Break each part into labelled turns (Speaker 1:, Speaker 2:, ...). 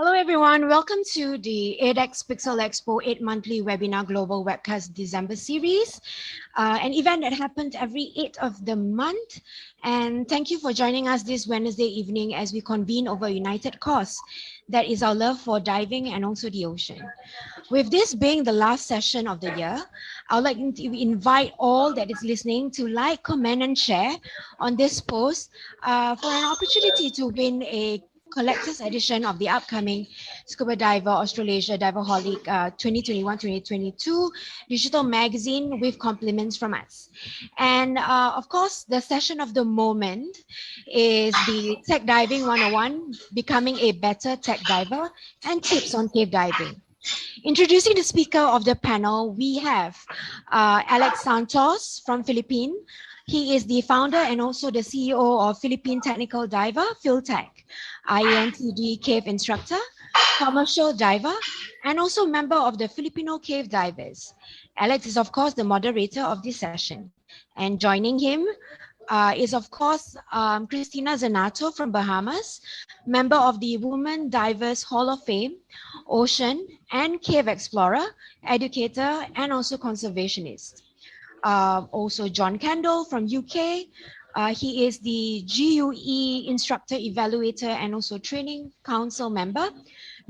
Speaker 1: Hello everyone, welcome to the 8X Pixel Expo 8 monthly webinar global webcast December series, an event that happened every 8th of the month. And thank you for joining us this Wednesday evening as we convene over a united cause. That is our love for diving and also the ocean. With this being the last session of the year, I would like to invite all that is listening to like, comment, and share on this post for an opportunity to win a collector's edition of the upcoming Scuba Diver Australasia Diverholic 2021-2022 digital magazine with compliments from us. And of course, the session of the moment is the TekDiving101, becoming a better tech diver and tips on cave diving. Introducing the speaker of the panel, we have Alex Santos from Philippines. He is the founder and also the CEO of Philippine Technical Diver, PhilTech, INTD cave instructor, commercial diver, and also member of the Filipino Cave Divers. Alex is, of course, the moderator of this session. And joining him is, of course, Christina Zanato from Bahamas, member of the Women Divers Hall of Fame, ocean and cave explorer, educator, and also conservationist. Also John Kendall from UK. He is the GUE instructor evaluator and also training council member,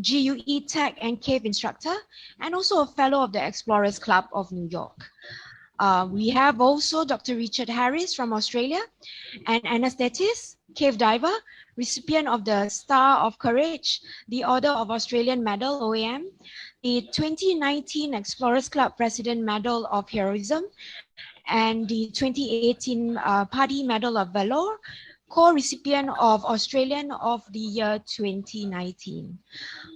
Speaker 1: GUE tech and cave instructor, and also a fellow of the Explorers Club of New York. We have also Dr. Richard Harris from Australia, an anesthetist, cave diver, recipient of the Star of Courage, the Order of Australian Medal, OAM, the 2019 Explorers Club President Medal of Heroism, and the 2018 Paddy Medal of Valor, co-recipient of Australian of the Year 2019.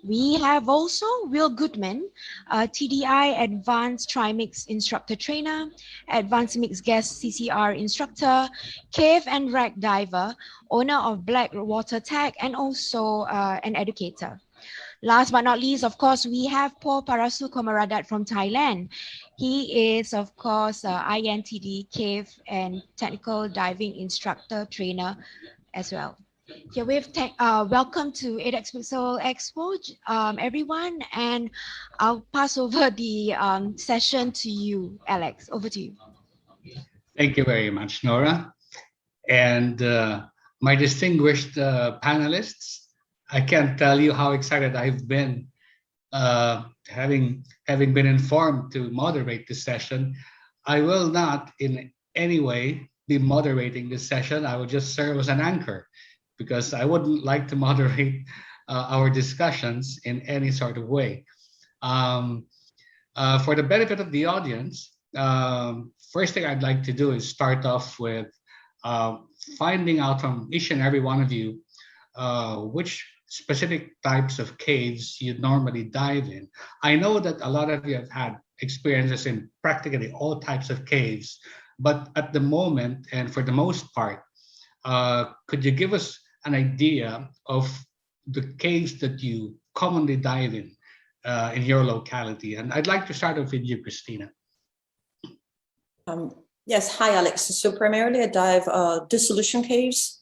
Speaker 1: We have also Will Goodman, TDI Advanced Trimix Instructor Trainer, Advanced Mixed Guest CCR Instructor, Cave and Wreck Diver, owner of Blackwater Tech, and also an educator. Last but not least, of course, we have Paul Parasu Komaradat from Thailand. He is, of course, INTD Cave and Technical Diving Instructor Trainer as well. Here we've welcome to 8X Pixel Expo, everyone, and I'll pass over the session to you, Alex. Over to you.
Speaker 2: Thank you very much, Nora. And my distinguished panelists, I can't tell you how excited I've been having been informed to moderate this session. I will not in any way be moderating this session. I will just serve as an anchor because I wouldn't like to moderate our discussions in any sort of way. For the benefit of the audience, first thing I'd like to do is start off with finding out from each and every one of you which specific types of caves you normally dive in. I know that a lot of you have had experiences in practically all types of caves, but at the moment and for the most part, could you give us an idea of the caves that you commonly dive in your locality? And I'd like to start off with you, Christina.
Speaker 3: Yes, hi Alex. So primarily I dive dissolution caves,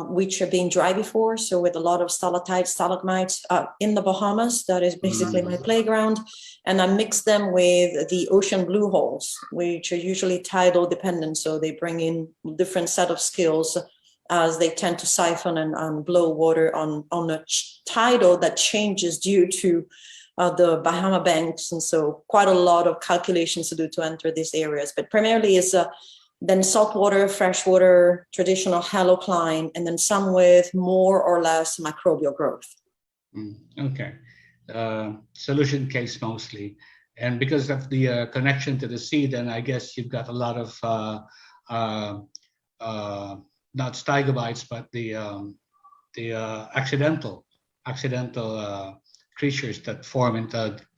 Speaker 3: which have been dry before, so with a lot of stalactites, stalagmites in the Bahamas. That is basically my playground. And I mix them with the ocean blue holes, which are usually tidal dependent. So they bring in different set of skills as they tend to siphon and blow water on a tidal that changes due to the Bahama banks. And so quite a lot of calculations to do to enter these areas, but primarily is then saltwater, freshwater, traditional halocline, and then some with more or less microbial growth.
Speaker 2: Okay. Solution case mostly. And because of the connection to the sea, then I guess you've got a lot of, not stigobites, but the accidental creatures that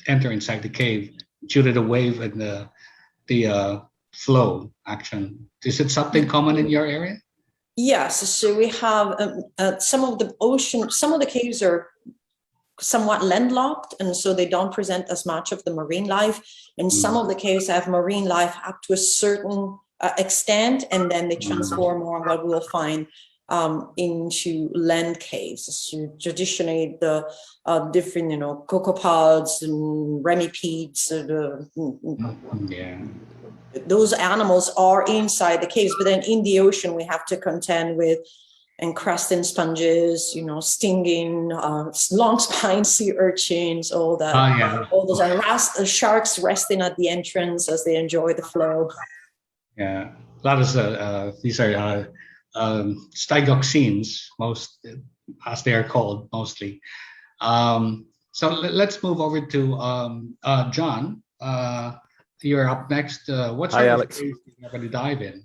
Speaker 2: enter inside the cave due to the wave and the flow action. Is it something common in your area?
Speaker 3: Yes, so we have some of the caves are somewhat landlocked, and so they don't present as much of the marine life. And some of the caves have marine life up to a certain extent, and then they transform more on what we will find into land caves. So traditionally, the different, cocopods and remipedes, those animals are inside the caves. But then in the ocean, we have to contend with encrusting sponges, stinging, long spine sea urchins, all that. All those, and sharks resting at the entrance as they enjoy the flow.
Speaker 2: Yeah, a lot of these are stygoxines, most as they are called mostly. So let's move over to John. You're up next. What sort of caves do you ever dive in?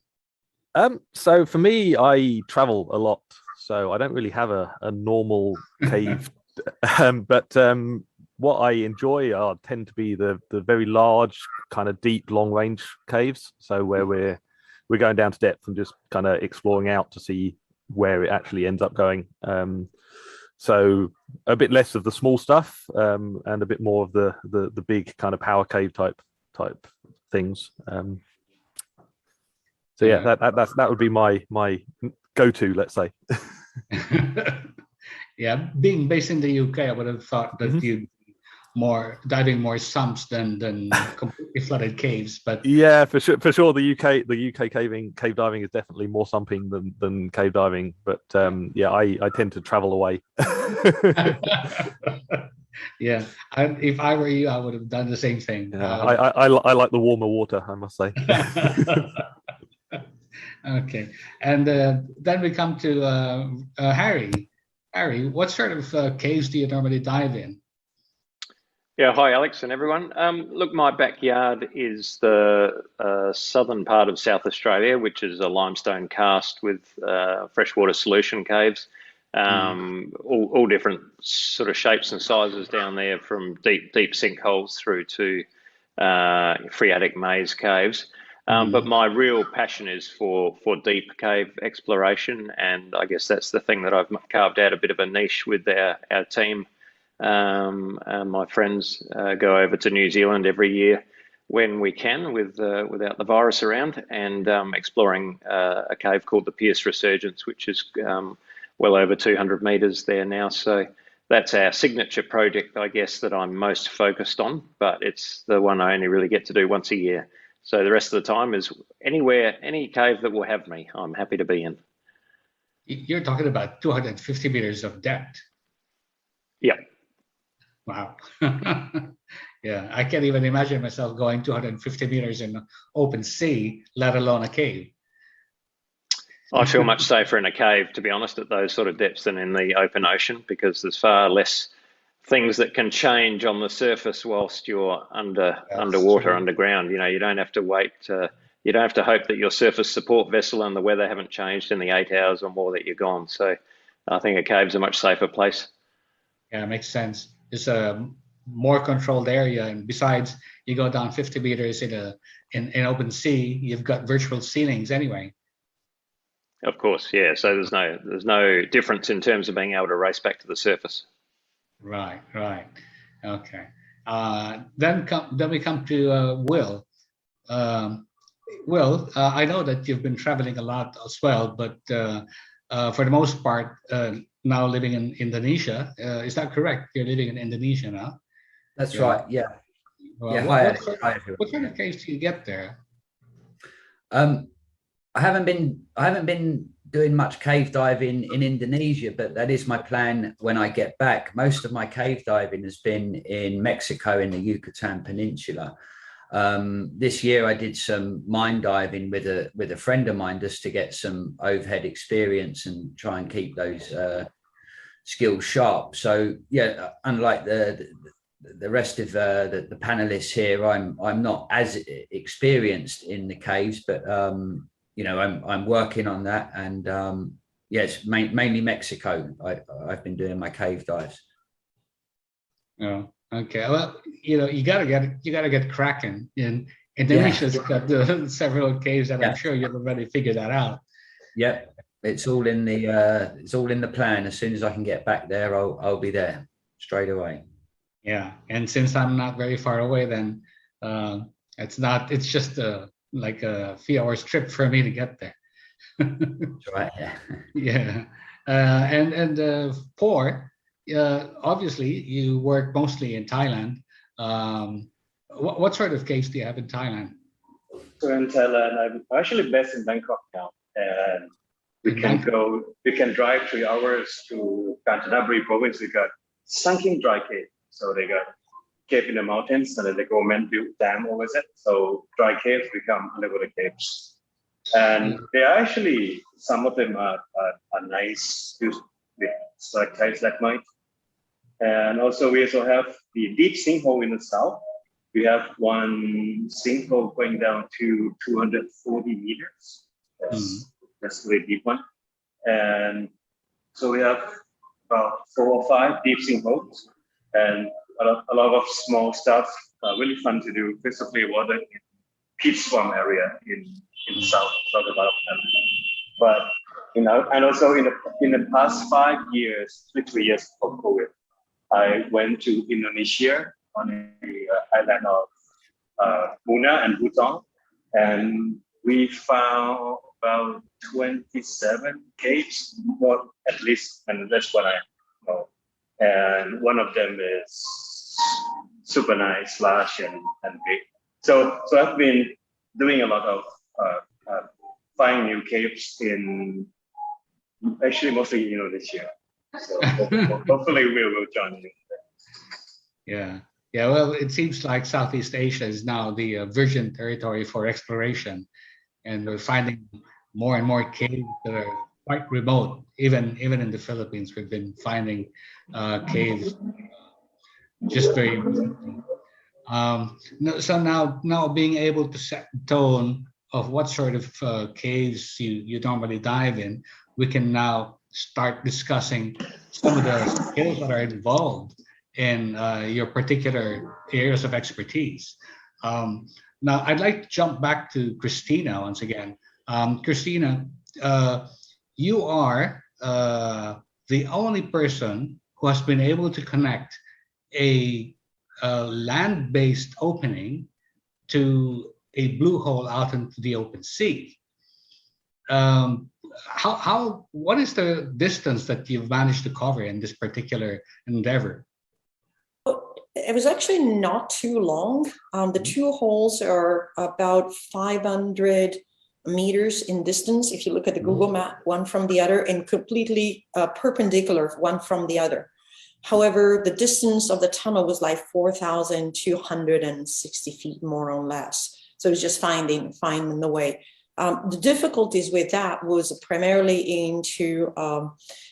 Speaker 4: So for me, I travel a lot, so I don't really have a normal cave. But what I enjoy tend to be the very large, kind of deep, long range caves. So where we're going down to depth and just kind of exploring out to see where it actually ends up going. So a bit less of the small stuff, and a bit more of the big kind of power cave type things. So yeah, that would be my go-to, let's say.
Speaker 2: Yeah, being based in the UK, I would have thought that you'd diving more sumps than completely flooded caves. But
Speaker 4: yeah, for sure, the UK cave diving is definitely more sumping than cave diving. But yeah, I tend to travel away.
Speaker 2: Yeah, if I were you, I would have done the same thing.
Speaker 4: Yeah, I like the warmer water, I must say.
Speaker 2: Okay, and then we come to Harry. Harry, what sort of caves do you normally dive in?
Speaker 5: Yeah, hi Alex and everyone. Look, my backyard is the southern part of South Australia, which is a limestone karst with freshwater solution caves, all different sort of shapes and sizes down there, from deep sinkholes through to phreatic maze caves. But my real passion is for deep cave exploration, and I guess that's the thing that I've carved out a bit of a niche with our team. My friends go over to New Zealand every year when we can, without the virus around, and exploring a cave called the Pierce Resurgence, which is well over 200 meters there now. So that's our signature project, I guess, that I'm most focused on, but it's the one I only really get to do once a year. So the rest of the time is anywhere, any cave that will have me, I'm happy to be in.
Speaker 2: You're talking about 250 meters of depth.
Speaker 5: Yeah.
Speaker 2: Wow. Yeah, I can't even imagine myself going 250 meters in open sea, let alone a cave.
Speaker 5: I feel much safer in a cave, to be honest, at those sort of depths than in the open ocean, because there's far less things that can change on the surface whilst you're underwater, underground. You don't have to wait. You don't have to hope that your surface support vessel and the weather haven't changed in the 8 hours or more that you're gone. So I think a cave's a much safer place.
Speaker 2: Yeah, it makes sense. It's a more controlled area, and besides, you go down 50 meters in open sea, you've got virtual ceilings anyway.
Speaker 5: Of course, yeah. So there's no difference in terms of being able to race back to the surface.
Speaker 2: Right. Okay. Then we come to Will. Will, I know that you've been traveling a lot as well, but for the most part, now living in Indonesia. Is that correct? You're living in Indonesia now?
Speaker 6: That's right, yeah.
Speaker 2: Well,
Speaker 6: yeah.
Speaker 2: What sort of caves do you get there?
Speaker 6: I haven't been doing much cave diving in Indonesia, but that is my plan when I get back. Most of my cave diving has been in Mexico, in the Yucatan Peninsula. This year I did some mine diving with a friend of mine, just to get some overhead experience and try and keep those skills sharp. So yeah, unlike the rest of the panelists here, I'm not as experienced in the caves, but I'm working on that, and it's mainly Mexico. I've been doing my cave dives.
Speaker 2: Oh, okay. Well, you gotta get cracking. In Indonesia's got several caves, and I'm sure you've already figured that out.
Speaker 6: Yeah, it's all in the plan. As soon as I can get back there, I'll be there straight away.
Speaker 2: Yeah, and since I'm not very far away, then it's just like a few hours trip for me to get there.
Speaker 6: That's right. Yeah.
Speaker 2: Yeah. Paul, obviously you work mostly in Thailand. What sort of caves do you have in Thailand?
Speaker 7: So in Thailand, I'm actually based in Bangkok now, and
Speaker 2: In Bangkok?
Speaker 7: we can drive 3 hours to Kanchanaburi province. We got sunken dry cave. So they got cave in the mountains, and then the government built dam over it. So dry caves become underwater caves. And they are actually, some of them are nice, used with stalactites, stalagmite. And also we also have the deep sinkhole in the south. We have one sinkhole going down to 240 meters. That's a really deep one. And so we have about 4 or 5 deep sinkholes and a lot of small stuff, really fun to do. Crystal clear water in peat swamp area in south development. But and also in the past 5 years, 3 years before COVID, I went to Indonesia on the island of Muna and Butong, and we found about 27 caves, or at least, and that's what I know. And one of them is super nice, large, and big. So I've been doing a lot of finding new caves in actually mostly Indonesia. So hopefully we will join you.
Speaker 2: Yeah. Yeah, well, it seems like Southeast Asia is now the virgin territory for exploration, and we're finding more and more caves that are quite remote. Even in the Philippines, we've been finding caves just very recently. So now being able to set the tone of what sort of caves you normally dive in, we can now start discussing some of the skills that are involved in your particular areas of expertise. Now, I'd like to jump back to Christina once again. Christina, you are the only person who has been able to connect a land-based opening to a blue hole out into the open sea. What is the distance that you've managed to cover in this particular endeavor?
Speaker 3: It was actually not too long. The 2 holes are about 500 meters in distance. If you look at the Google map, one from the other, and completely perpendicular one from the other. However, the distance of the tunnel was like 4,260 feet, more or less. So it's just finding the way. The difficulties with that was primarily into,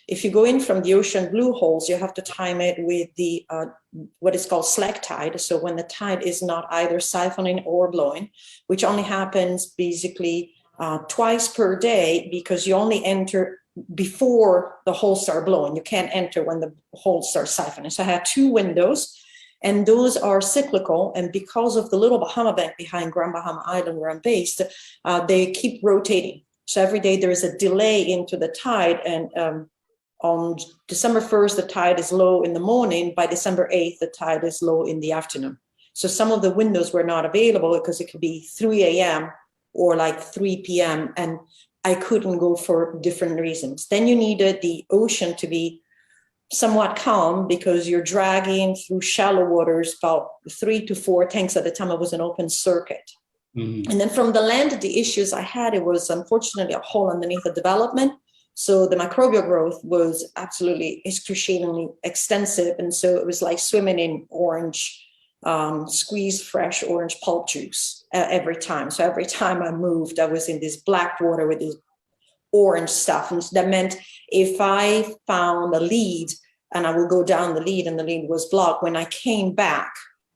Speaker 3: if you go in from the ocean blue holes, you have to time it with the what is called slack tide. So when the tide is not either siphoning or blowing, which only happens basically twice per day, because you only enter before the holes start blowing. You can't enter when the holes start siphoning. So I had 2 windows, and those are cyclical. And because of the little Bahama Bank behind Grand Bahama Island where I'm based, they keep rotating. So every day there is a delay into the tide. And on December 1st, the tide is low in the morning. By December 8th, the tide is low in the afternoon. So some of the windows were not available because it could be 3 a.m. or like 3 p.m. And I couldn't go for different reasons. Then you needed the ocean to be somewhat calm because you're dragging through shallow waters about 3 to 4 tanks at the time. It was an open circuit. Mm-hmm. And then from the land, the issues I had, it was unfortunately a hole underneath the development. So the microbial growth was absolutely excruciatingly extensive. And so it was like swimming in orange, squeezed fresh orange pulp juice every time. So every time I moved, I was in this black water with this orange stuff. And that meant if I found a lead and I would go down the lead and the lead was blocked, when I came back,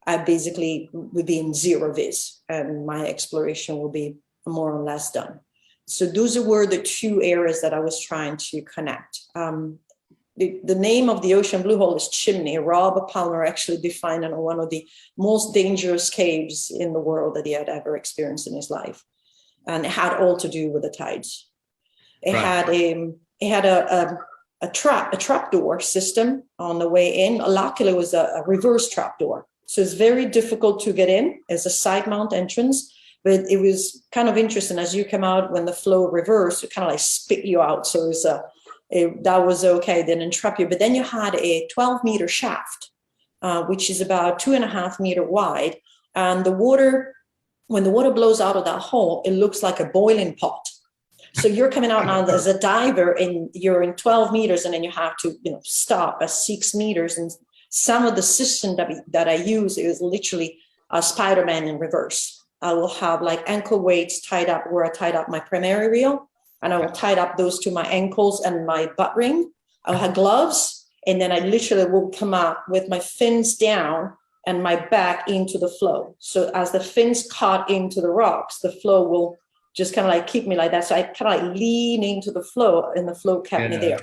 Speaker 3: I basically would be in zero vis and my exploration will be more or less done. So those were the 2 areas that I was trying to connect. The name of the ocean blue hole is Chimney. Rob Palmer actually defined it on one of the most dangerous caves in the world that he had ever experienced in his life. And it had all to do with the tides. It had a trapdoor system on the way in. Luckily, it was a reverse trapdoor. So it's very difficult to get in as a side mount entrance. But it was kind of interesting as you come out when the flow reversed, it kind of like spit you out. So it was that was okay, didn't trap you. But then you had a 12-meter shaft, which is about 2.5 meters wide, and the water, when the water blows out of that hole, it looks like a boiling pot. So you're coming out now as a diver, and you're in 12 meters, and then you have to, stop at 6 meters. And some of the system that I use is literally a Spider-Man in reverse. I will have like ankle weights tied up where I tied up my primary reel, and I will tie up those to my ankles and my butt ring. I'll have gloves, and then I literally will come out with my fins down and my back into the flow. So as the fins caught into the rocks, the flow will just kind of like keep me like that. So I kind of like lean into the flow, and the flow kept me there.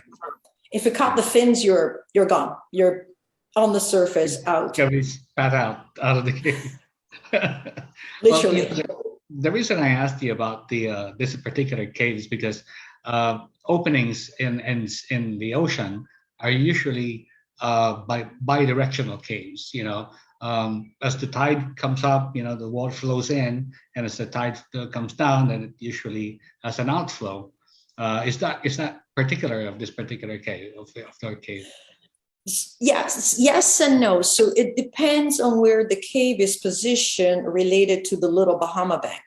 Speaker 3: If you caught the fins, you're gone. You're on the surface, out.
Speaker 2: Can be spat out of the cave.
Speaker 3: Literally.
Speaker 2: Well, the reason I asked you about the this particular cave is because openings in the ocean are usually bi-directional caves. As the tide comes up, the water flows in, and as the tide comes down, then it usually has an outflow. Is that particular of this particular cave, of the cave?
Speaker 3: Yes and no. So it depends on where the cave is positioned related to the Little Bahama Bank.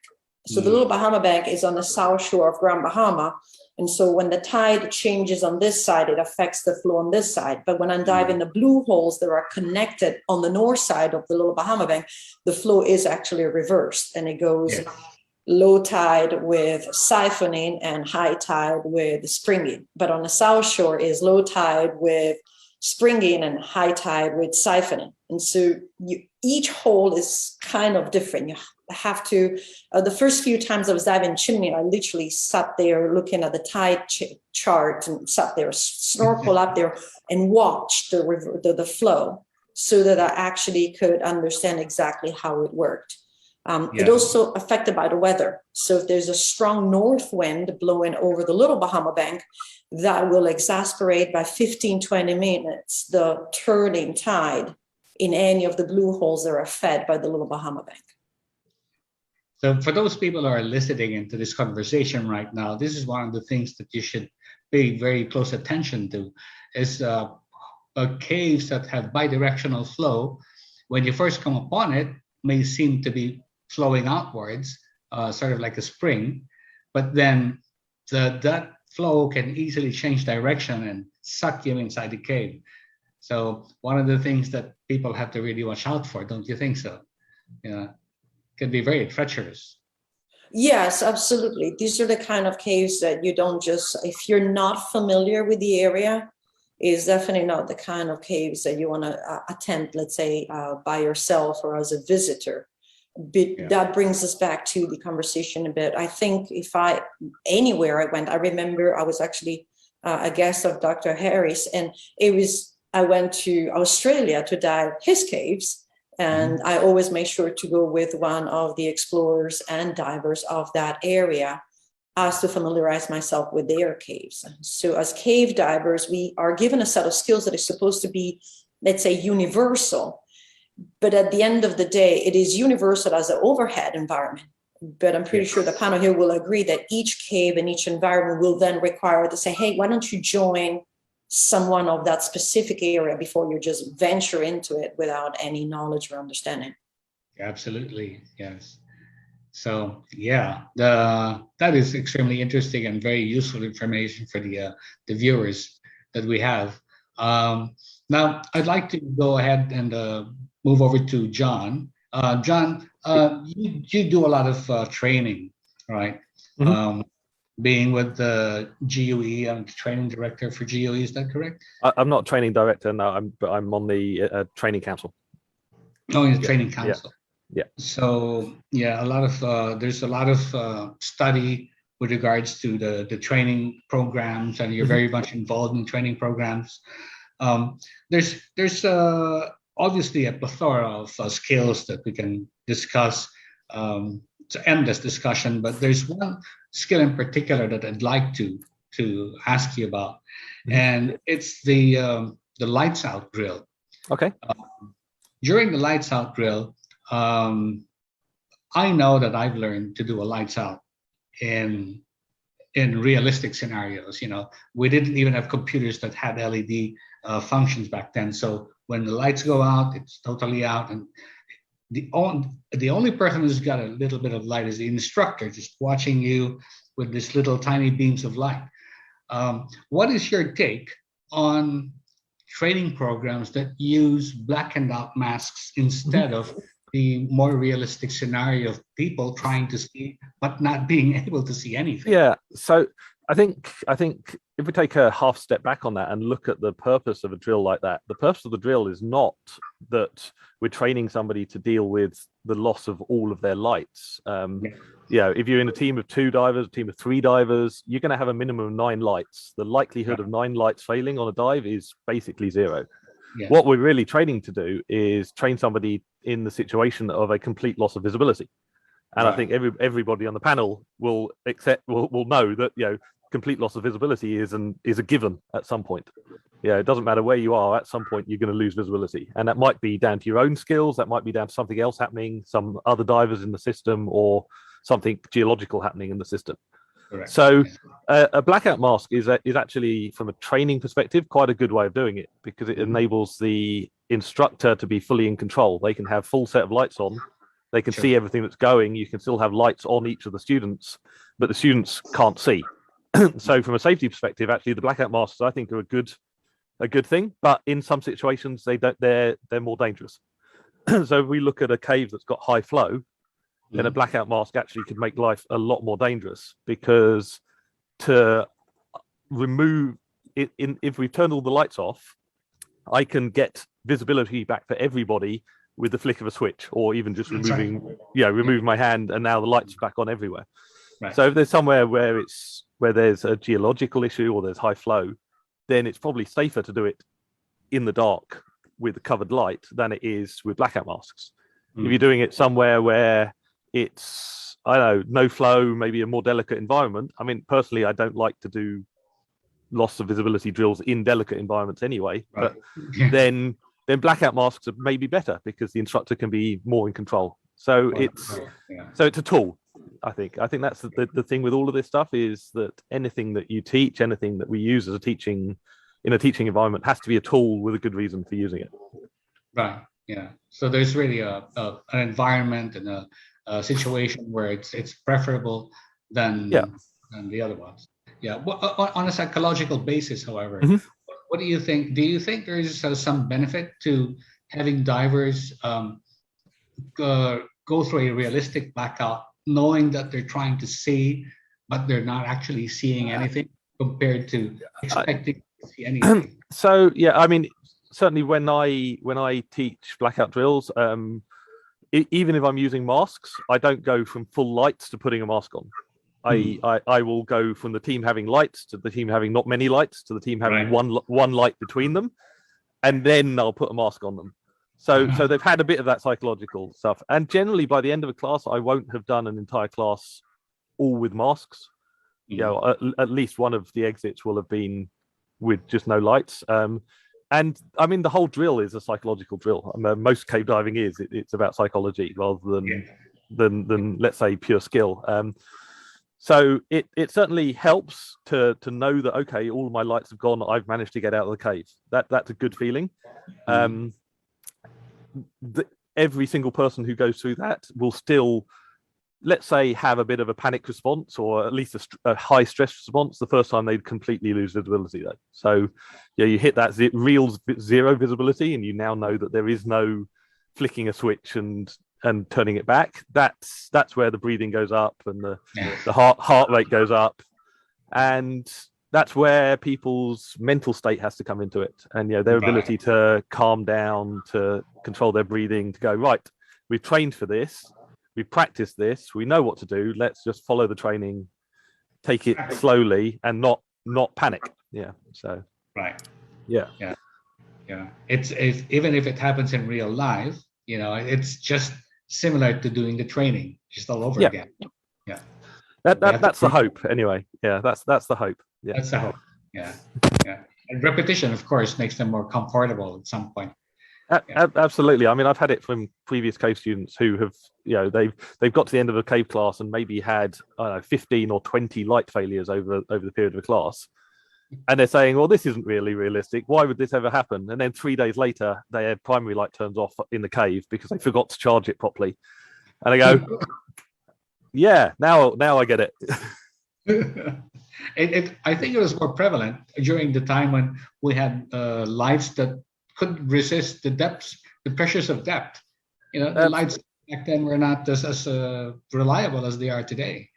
Speaker 3: So the Little Bahama Bank is on the south shore of Grand Bahama. And so when the tide changes on this side, it affects the flow on this side. But when I'm diving the blue holes that are connected on the north side of the Little Bahama Bank, the flow is actually reversed, and it goes low tide with siphoning and high tide with springing. But on the south shore is low tide with springing and high tide with siphoning. And so each hole is kind of different. You have to, the first few times I was diving Chimney, I literally sat there looking at the tide chart and sat there, snorkel up there and watched the flow so that I actually could understand exactly how it worked. It also affected by the weather. So if there's a strong north wind blowing over the Little Bahama Bank, that will exasperate by 15-20 minutes the turning tide in any of the blue holes that are fed by the Little Bahama Bank.
Speaker 2: So for those people who are listening into this conversation right now, this is one of the things that you should pay very close attention to, is caves that have bidirectional flow. When you first come upon it, may seem to be flowing outwards, sort of like a spring, but then that flow can easily change direction and suck you inside the cave. So one of the things that people have to really watch out for, don't you think so? Can be very treacherous.
Speaker 3: Yes, absolutely. These are the kind of caves that you don't just, if you're not familiar with the area, is definitely not the kind of caves that you want to attempt, let's say, by yourself or as a visitor. But that brings us back to the conversation a bit. I think anywhere I went, I remember I was actually a guest of Dr. Harris, and I went to Australia to dive his caves. And I always make sure to go with one of the explorers and divers of that area as to familiarize myself with their caves. So as cave divers, we are given a set of skills that is supposed to be, let's say, universal. But at the end of the day, it is universal as an overhead environment. But I'm pretty sure the panel here will agree that each cave and each environment will then require to say, hey, why don't you join someone of that specific area before you just venture into it without any knowledge or understanding.
Speaker 2: Absolutely, yes. So that is extremely interesting and very useful information for the viewers that we have. Now, I'd like to go ahead and move over to John. John, you do a lot of training, right? Mm-hmm. Being with the GUE, I'm the training director for GUE. Is that correct?
Speaker 4: I'm not training director, no. I'm on the training council.
Speaker 2: Oh, in the training council.
Speaker 4: Yeah.
Speaker 2: So a lot of there's a lot of study with regards to the training programs, and you're very much involved in training programs. There's obviously a plethora of skills that we can discuss to end this discussion, but there's one skill in particular that I'd like to ask you about, and it's the lights out drill.
Speaker 4: Okay.
Speaker 2: During the lights out drill, I know that I've learned to do a lights out in realistic scenarios. We didn't even have computers that had LED functions back then. So when the lights go out, it's totally out. And the only person who's got a little bit of light is the instructor, just watching you with this little tiny beams of light. What is your take on training programs that use blackened out masks instead of the more realistic scenario of people trying to see but not being able to see anything?
Speaker 4: Yeah, so I think if we take a half step back on that and look at the purpose of a drill like that, the purpose of the drill is not that we're training somebody to deal with the loss of all of their lights. If you're in a team of 2 divers, a team of 3 divers, you're going to have a minimum of 9 lights. The likelihood of 9 lights failing on a dive is basically 0.
Speaker 2: Yeah.
Speaker 4: What we're really training to do is train somebody in the situation of a complete loss of visibility. And I think everybody on the panel will know that complete loss of visibility is a given at some point. It doesn't matter where you are, at some point you're going to lose visibility, and that might be down to your own skills, that might be down to something else happening, some other divers in the system, or something geological happening in the system.
Speaker 2: Correct.
Speaker 4: So a blackout mask is actually, from a training perspective, quite a good way of doing it, because it enables the instructor to be fully in control. They can have full set of lights on, they can see everything that's going, you can still have lights on each of the students, but the students can't see. So from a safety perspective, actually the blackout masks, I think, are a good thing, but in some situations they're more dangerous. So if we look at a cave that's got high flow, then a blackout mask actually could make life a lot more dangerous, because to remove it, if we turn all the lights off, I can get visibility back for everybody with the flick of a switch, or even just remove my hand, and now the lights are back on everywhere. Right. So if there's somewhere where there's a geological issue or there's high flow, then it's probably safer to do it in the dark with a covered light than it is with blackout masks. If you're doing it somewhere where it's, no flow, maybe a more delicate environment. I mean, personally, I don't like to do loss of visibility drills in delicate environments anyway, but then blackout masks are maybe better because the instructor can be more in control. So it's a tool. I think that's the thing with all of this stuff, is that anything that you teach, anything that we use as a teaching environment, has to be a tool with a good reason for using it.
Speaker 2: Right. Yeah. So there's really an environment and a situation where it's preferable than the other ones. Yeah. Well, on a psychological basis, however, what do you think? Do you think there is some benefit to having divers go through a realistic blackout, knowing that they're trying to see, but they're not actually seeing anything, compared to expecting to see anything?
Speaker 4: So yeah, I mean, certainly when I teach blackout drills, even if I'm using masks, I don't go from full lights to putting a mask on. I will go from the team having lights to the team having not many lights to the team having one light between them, and then I'll put a mask on them. So they've had a bit of that psychological stuff. And generally by the end of a class, I won't have done an entire class all with masks. At least one of the exits will have been with just no lights. And I mean, the whole drill is a psychological drill. I mean, most cave diving it's about psychology rather than let's say pure skill. So it certainly helps to know that, okay, all of my lights have gone, I've managed to get out of the cave. That's a good feeling. Every single person who goes through that will still, let's say, have a bit of a panic response, or at least a high stress response the first time they completely lose visibility, though. So you hit that real 0 visibility, and you now know that there is no flicking a switch and turning it back. That's where the breathing goes up and the heart rate goes up, and that's where people's mental state has to come into it, and their ability to calm down, to control their breathing, to go, right, we've trained for this, we've practiced this, we know what to do, let's just follow the training, take it slowly, and not panic. So
Speaker 2: it's even if it happens in real life, it's just similar to doing the training just all over again.
Speaker 4: That's the hope anyway. That's the hope.
Speaker 2: That's the hope. And repetition, of course, makes them more comfortable at some point.
Speaker 4: Absolutely. I mean, I've had it from previous cave students who have, they've got to the end of a cave class and maybe had, I don't know, 15 or 20 light failures over the period of a class. And they're saying, well, this isn't really realistic. Why would this ever happen? And then 3 days later, their primary light turns off in the cave because they forgot to charge it properly. And I go, yeah, now I get it.
Speaker 2: I think it was more prevalent during the time when we had lights that couldn't resist the depths, the pressures of depth. The lights back then were not as reliable as they are today.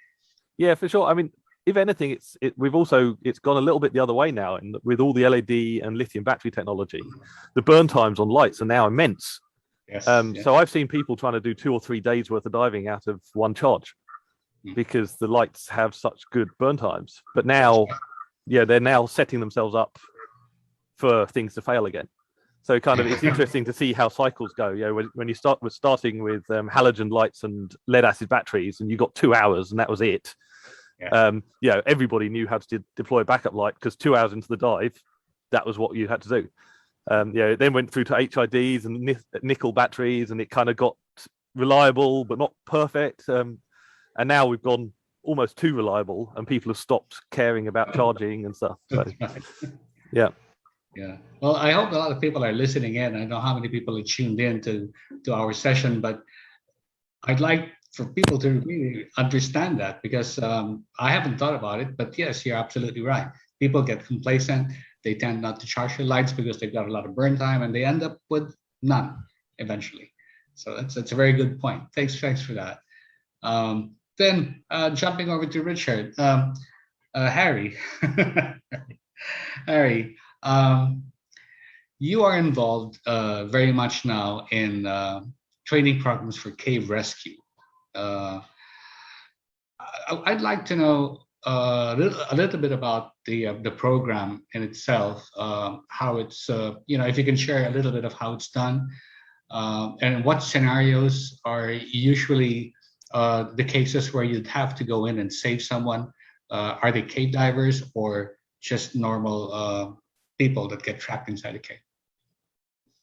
Speaker 4: Yeah, for sure. I mean, if anything, it's gone a little bit the other way now, and with all the LED and lithium battery technology, the burn times on lights are now immense.
Speaker 2: Yes.
Speaker 4: So I've seen people trying to do 2 or 3 days worth of diving out of one charge because the lights have such good burn times. But now, they're now setting themselves up for things to fail again. So it's interesting to see how cycles go. When you starting with halogen lights and lead acid batteries, and you got 2 hours, and that was it. Yeah. Everybody knew how to deploy a backup light because 2 hours into the dive, that was what you had to do. It then went through to HIDs and nickel batteries, and it kind of got reliable but not perfect. And now we've gone almost too reliable, and people have stopped caring about charging and stuff. So, yeah.
Speaker 2: Yeah. Well, I hope a lot of people are listening in. I don't know how many people are tuned in to our session, but I'd like for people to really understand that, because I haven't thought about it, but yes, you're absolutely right. People get complacent. They tend not to charge their lights because they've got a lot of burn time, and they end up with none eventually. So that's a very good point. Thanks for that. Then jumping over to Richard, Harry, Harry, you are involved very much now in training programs for cave rescue. I'd like to know a little bit about the program in itself, how it's if you can share a little bit of how it's done, and what scenarios are usually the cases where you'd have to go in and save someone. Are they cave divers or just normal people that get trapped inside a cave?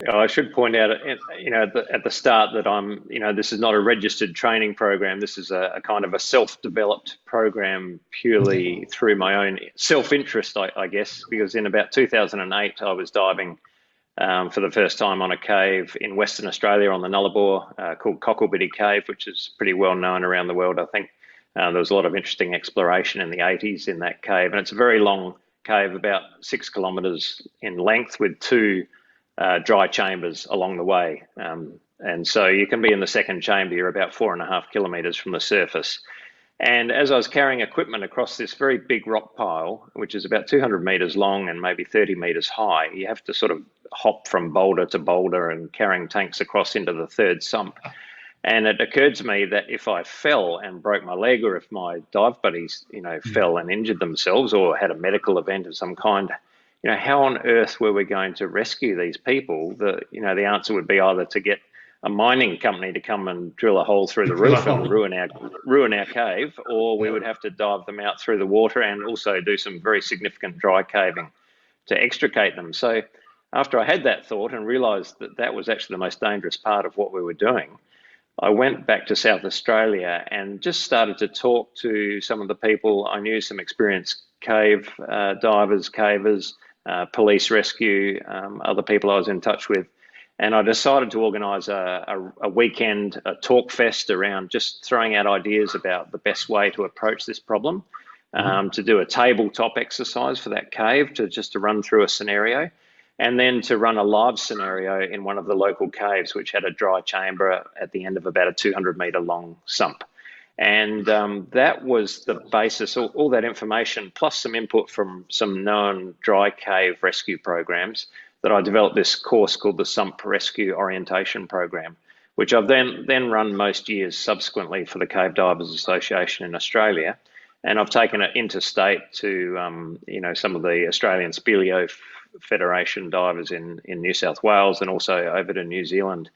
Speaker 5: I should point out, at the start that this is not a registered training program. This is a kind of a self-developed program purely through my own self-interest, I guess, because in about 2008, I was diving for the first time on a cave in Western Australia on the Nullarbor called Cocklebiddy Cave, which is pretty well known around the world, I think. There was a lot of interesting exploration in the 80s in that cave, and it's a very long cave, about 6 kilometres in length, with 2 dry chambers along the way. And so you can be in the second chamber, you're about 4.5 kilometres from the surface. And as I was carrying equipment across this very big rock pile, which is about 200 metres long and maybe 30 metres high, you have to sort of hop from boulder to boulder and carrying tanks across into the third sump. And it occurred to me that if I fell and broke my leg, or if my dive buddies, fell and injured themselves or had a medical event of some kind, how on earth were we going to rescue these people? The answer would be either to get a mining company to come and drill a hole through the roof and ruin our cave, or we would have to dive them out through the water and also do some very significant dry caving to extricate them. So after I had that thought and realised that was actually the most dangerous part of what we were doing, I went back to South Australia and just started to talk to some of the people I knew, some experienced cave divers, cavers, police rescue, other people I was in touch with. And I decided to organise a weekend, a talk fest around just throwing out ideas about the best way to approach this problem, to do a tabletop exercise for that cave, to run through a scenario, and then to run a live scenario in one of the local caves, which had a dry chamber at the end of about a 200-metre long sump. And that was the basis, all that information, plus some input from some known dry cave rescue programs, that I developed this course called the Sump Rescue Orientation Program, which I've then run most years subsequently for the Cave Divers Association in Australia. And I've taken it interstate to, some of the Australian Speleo Federation divers in New South Wales, and also over to New Zealand.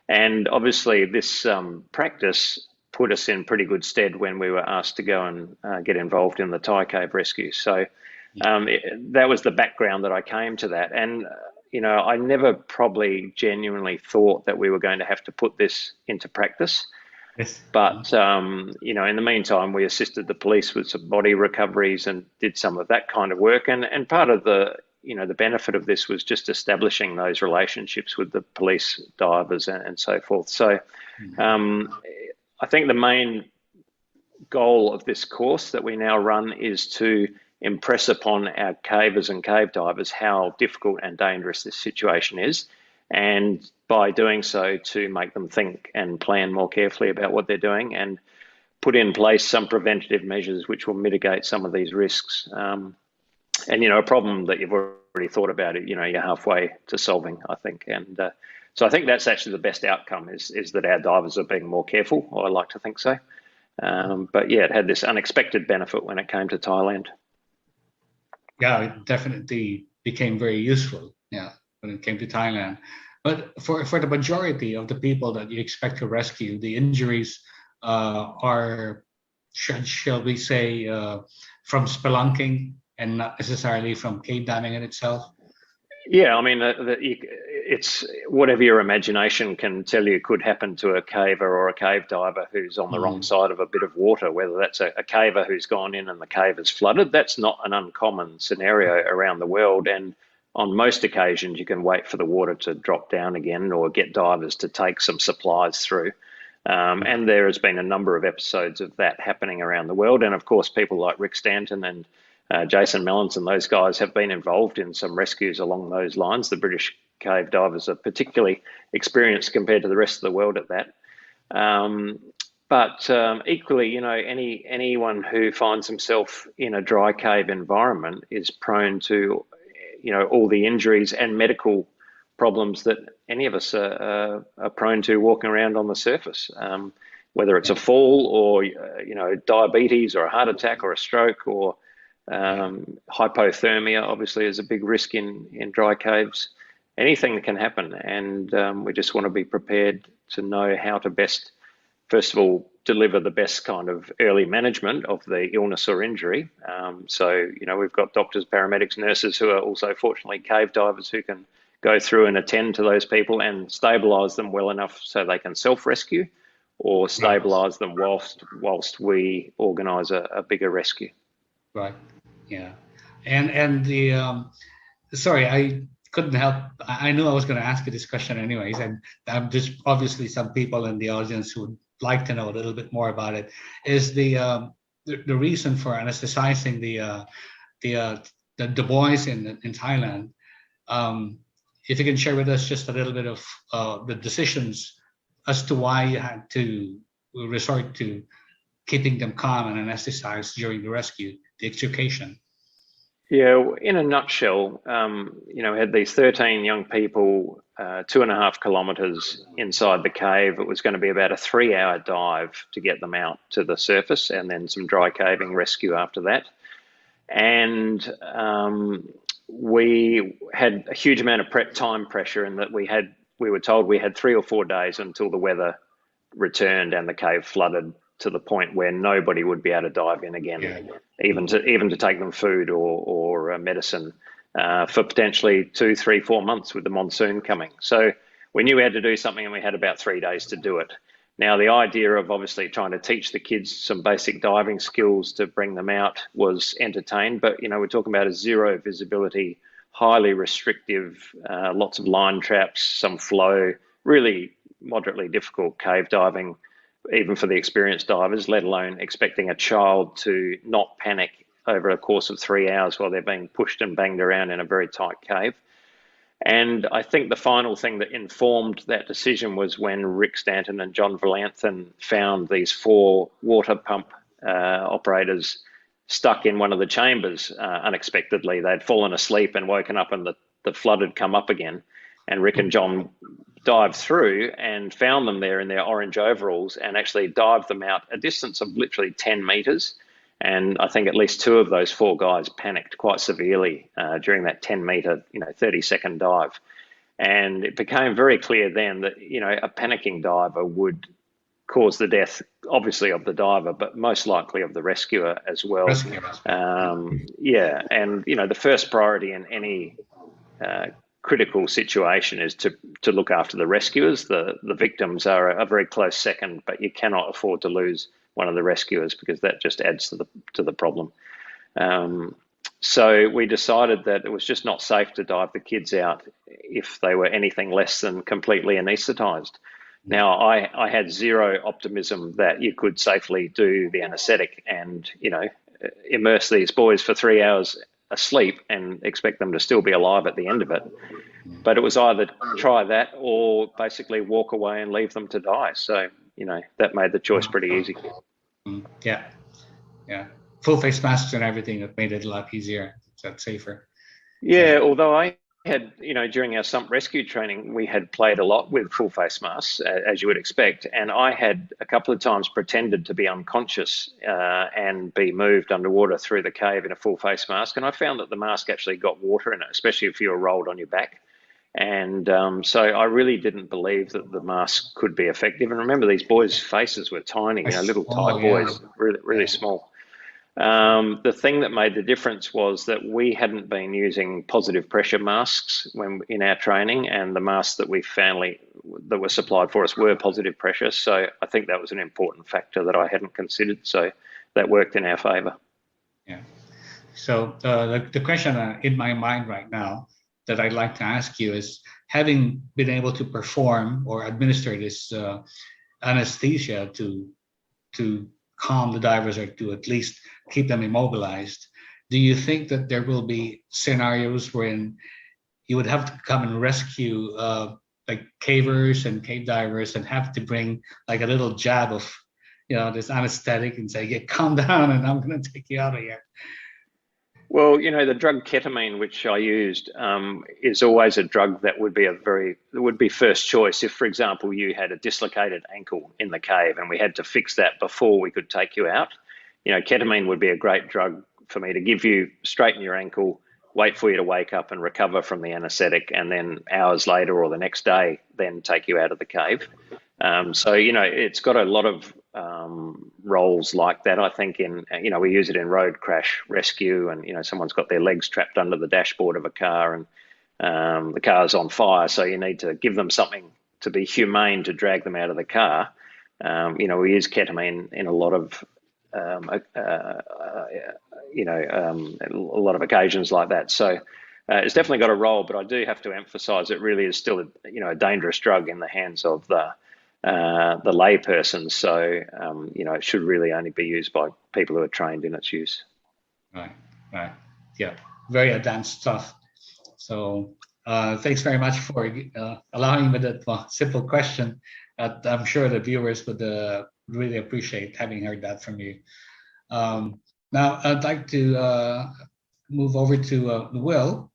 Speaker 5: And obviously this practice put us in pretty good stead when we were asked to go and get involved in the Thai cave rescue. So that was the background that I came to that. And, I never probably genuinely thought that we were going to have to put this into practice.
Speaker 2: Yes.
Speaker 5: But, in the meantime, we assisted the police with some body recoveries and did some of that kind of work. And part of the benefit of this was just establishing those relationships with the police, divers, and so forth. So I think the main goal of this course that we now run is to impress upon our cavers and cave divers how difficult and dangerous this situation is, and by doing so to make them think and plan more carefully about what they're doing and put in place some preventative measures which will mitigate some of these risks. And a problem that you've already thought about it, you're halfway to solving, I think. And so I think that's actually the best outcome is that our divers are being more careful, or I like to think so. But yeah, it had this unexpected benefit when it came to Thailand.
Speaker 2: Yeah, it definitely became very useful. Yeah, when it came to Thailand. But for the majority of the people that you expect to rescue, the injuries are, shall we say, from spelunking and not necessarily from cave diving in itself.
Speaker 5: Yeah, I mean, it's whatever your imagination can tell you could happen to a caver or a cave diver who's on the wrong side of a bit of water, whether that's a caver who's gone in and the cave is flooded. That's not an uncommon scenario around the world. And on most occasions, you can wait for the water to drop down again or get divers to take some supplies through. And there has been a number of episodes of that happening around the world. And of course, people like Rick Stanton and Jason Mellinson, those guys have been involved in some rescues along those lines. The British cave divers are particularly experienced compared to the rest of the world at that. But equally, anyone who finds himself in a dry cave environment is prone to, all the injuries and medical problems that any of us are prone to walking around on the surface. Whether it's a fall or, diabetes or a heart attack or a stroke or hypothermia obviously is a big risk in dry caves. Anything can happen, and we just want to be prepared to know how to best, first of all, deliver the best kind of early management of the illness or injury. So, we've got doctors, paramedics, nurses who are also fortunately cave divers who can go through and attend to those people and stabilize them well enough so they can self-rescue or stabilize them whilst we organize a bigger rescue.
Speaker 2: Right. Yeah. And the sorry, I couldn't help. I knew I was going to ask you this question anyways, and I'm just obviously some people in the audience who would like to know a little bit more about it. Is the reason for anesthetizing the boys in Thailand? If you can share with us just a little bit of the decisions as to why you had to resort to keeping them calm and anesthetized during the rescue, the extrication.
Speaker 5: Yeah, in a nutshell, we had these 13 young people, 2.5 kilometres inside the cave. It was going to be about a 3-hour dive to get them out to the surface, and then some dry caving rescue after that. And we had a huge amount of time pressure in that we were told we had 3 or 4 days until the weather returned and the cave flooded to the point where nobody would be able to dive in again, even to take them food or medicine for potentially 2, 3, 4 months with the monsoon coming. So we knew we had to do something, and we had about 3 days to do it. Now, the idea of obviously trying to teach the kids some basic diving skills to bring them out was entertained, but we're talking about a zero visibility, highly restrictive, lots of line traps, some flow, really moderately difficult cave diving, even for the experienced divers, let alone expecting a child to not panic over a course of 3 hours while they're being pushed and banged around in a very tight cave. And I think the final thing that informed that decision was when Rick Stanton and John Valanthan found these 4 water pump operators stuck in one of the chambers unexpectedly. They'd fallen asleep and woken up, and the flood had come up again. And Rick and John dived through and found them there in their orange overalls and actually dived them out a distance of literally 10 meters. And I think at least 2 of those 4 guys panicked quite severely during that 10-meter, 30-second dive. And it became very clear then that, a panicking diver would cause the death, obviously, of the diver, but most likely of the rescuer as well. And, the first priority in any critical situation is to look after the rescuers. The victims are a very close second, but you cannot afford to lose one of the rescuers because that just adds to the problem. So we decided that it was just not safe to dive the kids out if they were anything less than completely anaesthetized. Now, I had zero optimism that you could safely do the anesthetic and, immerse these boys for 3 hours asleep and expect them to still be alive at the end of it. But it was either try that or basically walk away and leave them to die. So, that made the choice pretty easy.
Speaker 2: Yeah. Full face masks and everything that made it a lot easier. That's safer.
Speaker 5: Yeah, although I had, during our Sump rescue training, we had played a lot with full face masks, as you would expect. And I had a couple of times pretended to be unconscious and be moved underwater through the cave in a full face mask. And I found that the mask actually got water in it, especially if you were rolled on your back. And so I really didn't believe that the mask could be effective. And remember, these boys' faces were tiny, little tight boys, really small. The thing that made the difference was that we hadn't been using positive pressure masks in our training, and the masks that that were supplied for us were positive pressure. So I think that was an important factor that I hadn't considered. So that worked in our favour.
Speaker 2: Yeah. So the question in my mind right now that I'd like to ask you is, having been able to perform or administer this anesthesia to calm the divers or to at least keep them immobilized, do you think that there will be scenarios wherein you would have to come and rescue like cavers and cave divers and have to bring like a little jab of this anesthetic and say, "Get calm down and I'm going to take you out of here"?
Speaker 5: Well, the drug ketamine, which I used, is always a drug that would be first choice if, for example, you had a dislocated ankle in the cave and we had to fix that before we could take you out. Ketamine would be a great drug for me to give you, straighten your ankle, wait for you to wake up and recover from the anesthetic, and then hours later or the next day, then take you out of the cave. So, it's got a lot of roles like that. I think we use it in road crash rescue, and, someone's got their legs trapped under the dashboard of a car and the car's on fire. So you need to give them something to be humane to drag them out of the car. We use ketamine in a lot of, a lot of occasions like that. So it's definitely got a role, but I do have to emphasize it really is still a dangerous drug in the hands of the layperson. So, it should really only be used by people who are trained in its use.
Speaker 2: Right. Yeah, very advanced stuff. So thanks very much for allowing me that simple question. I'm sure the viewers would really appreciate having heard that from you. Now, I'd like to move over to Will.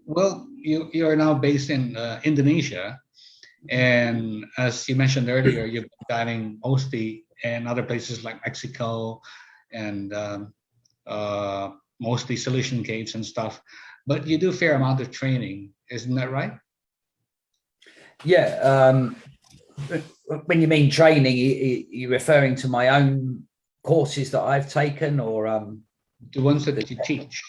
Speaker 2: Will, you are now based in Indonesia. And as you mentioned earlier, you've been diving mostly in other places like Mexico and mostly solution caves and stuff. But you do a fair amount of training, isn't that right?
Speaker 6: Yeah. When you mean training, you're referring to my own courses that I've taken, or
Speaker 2: the ones that you teach?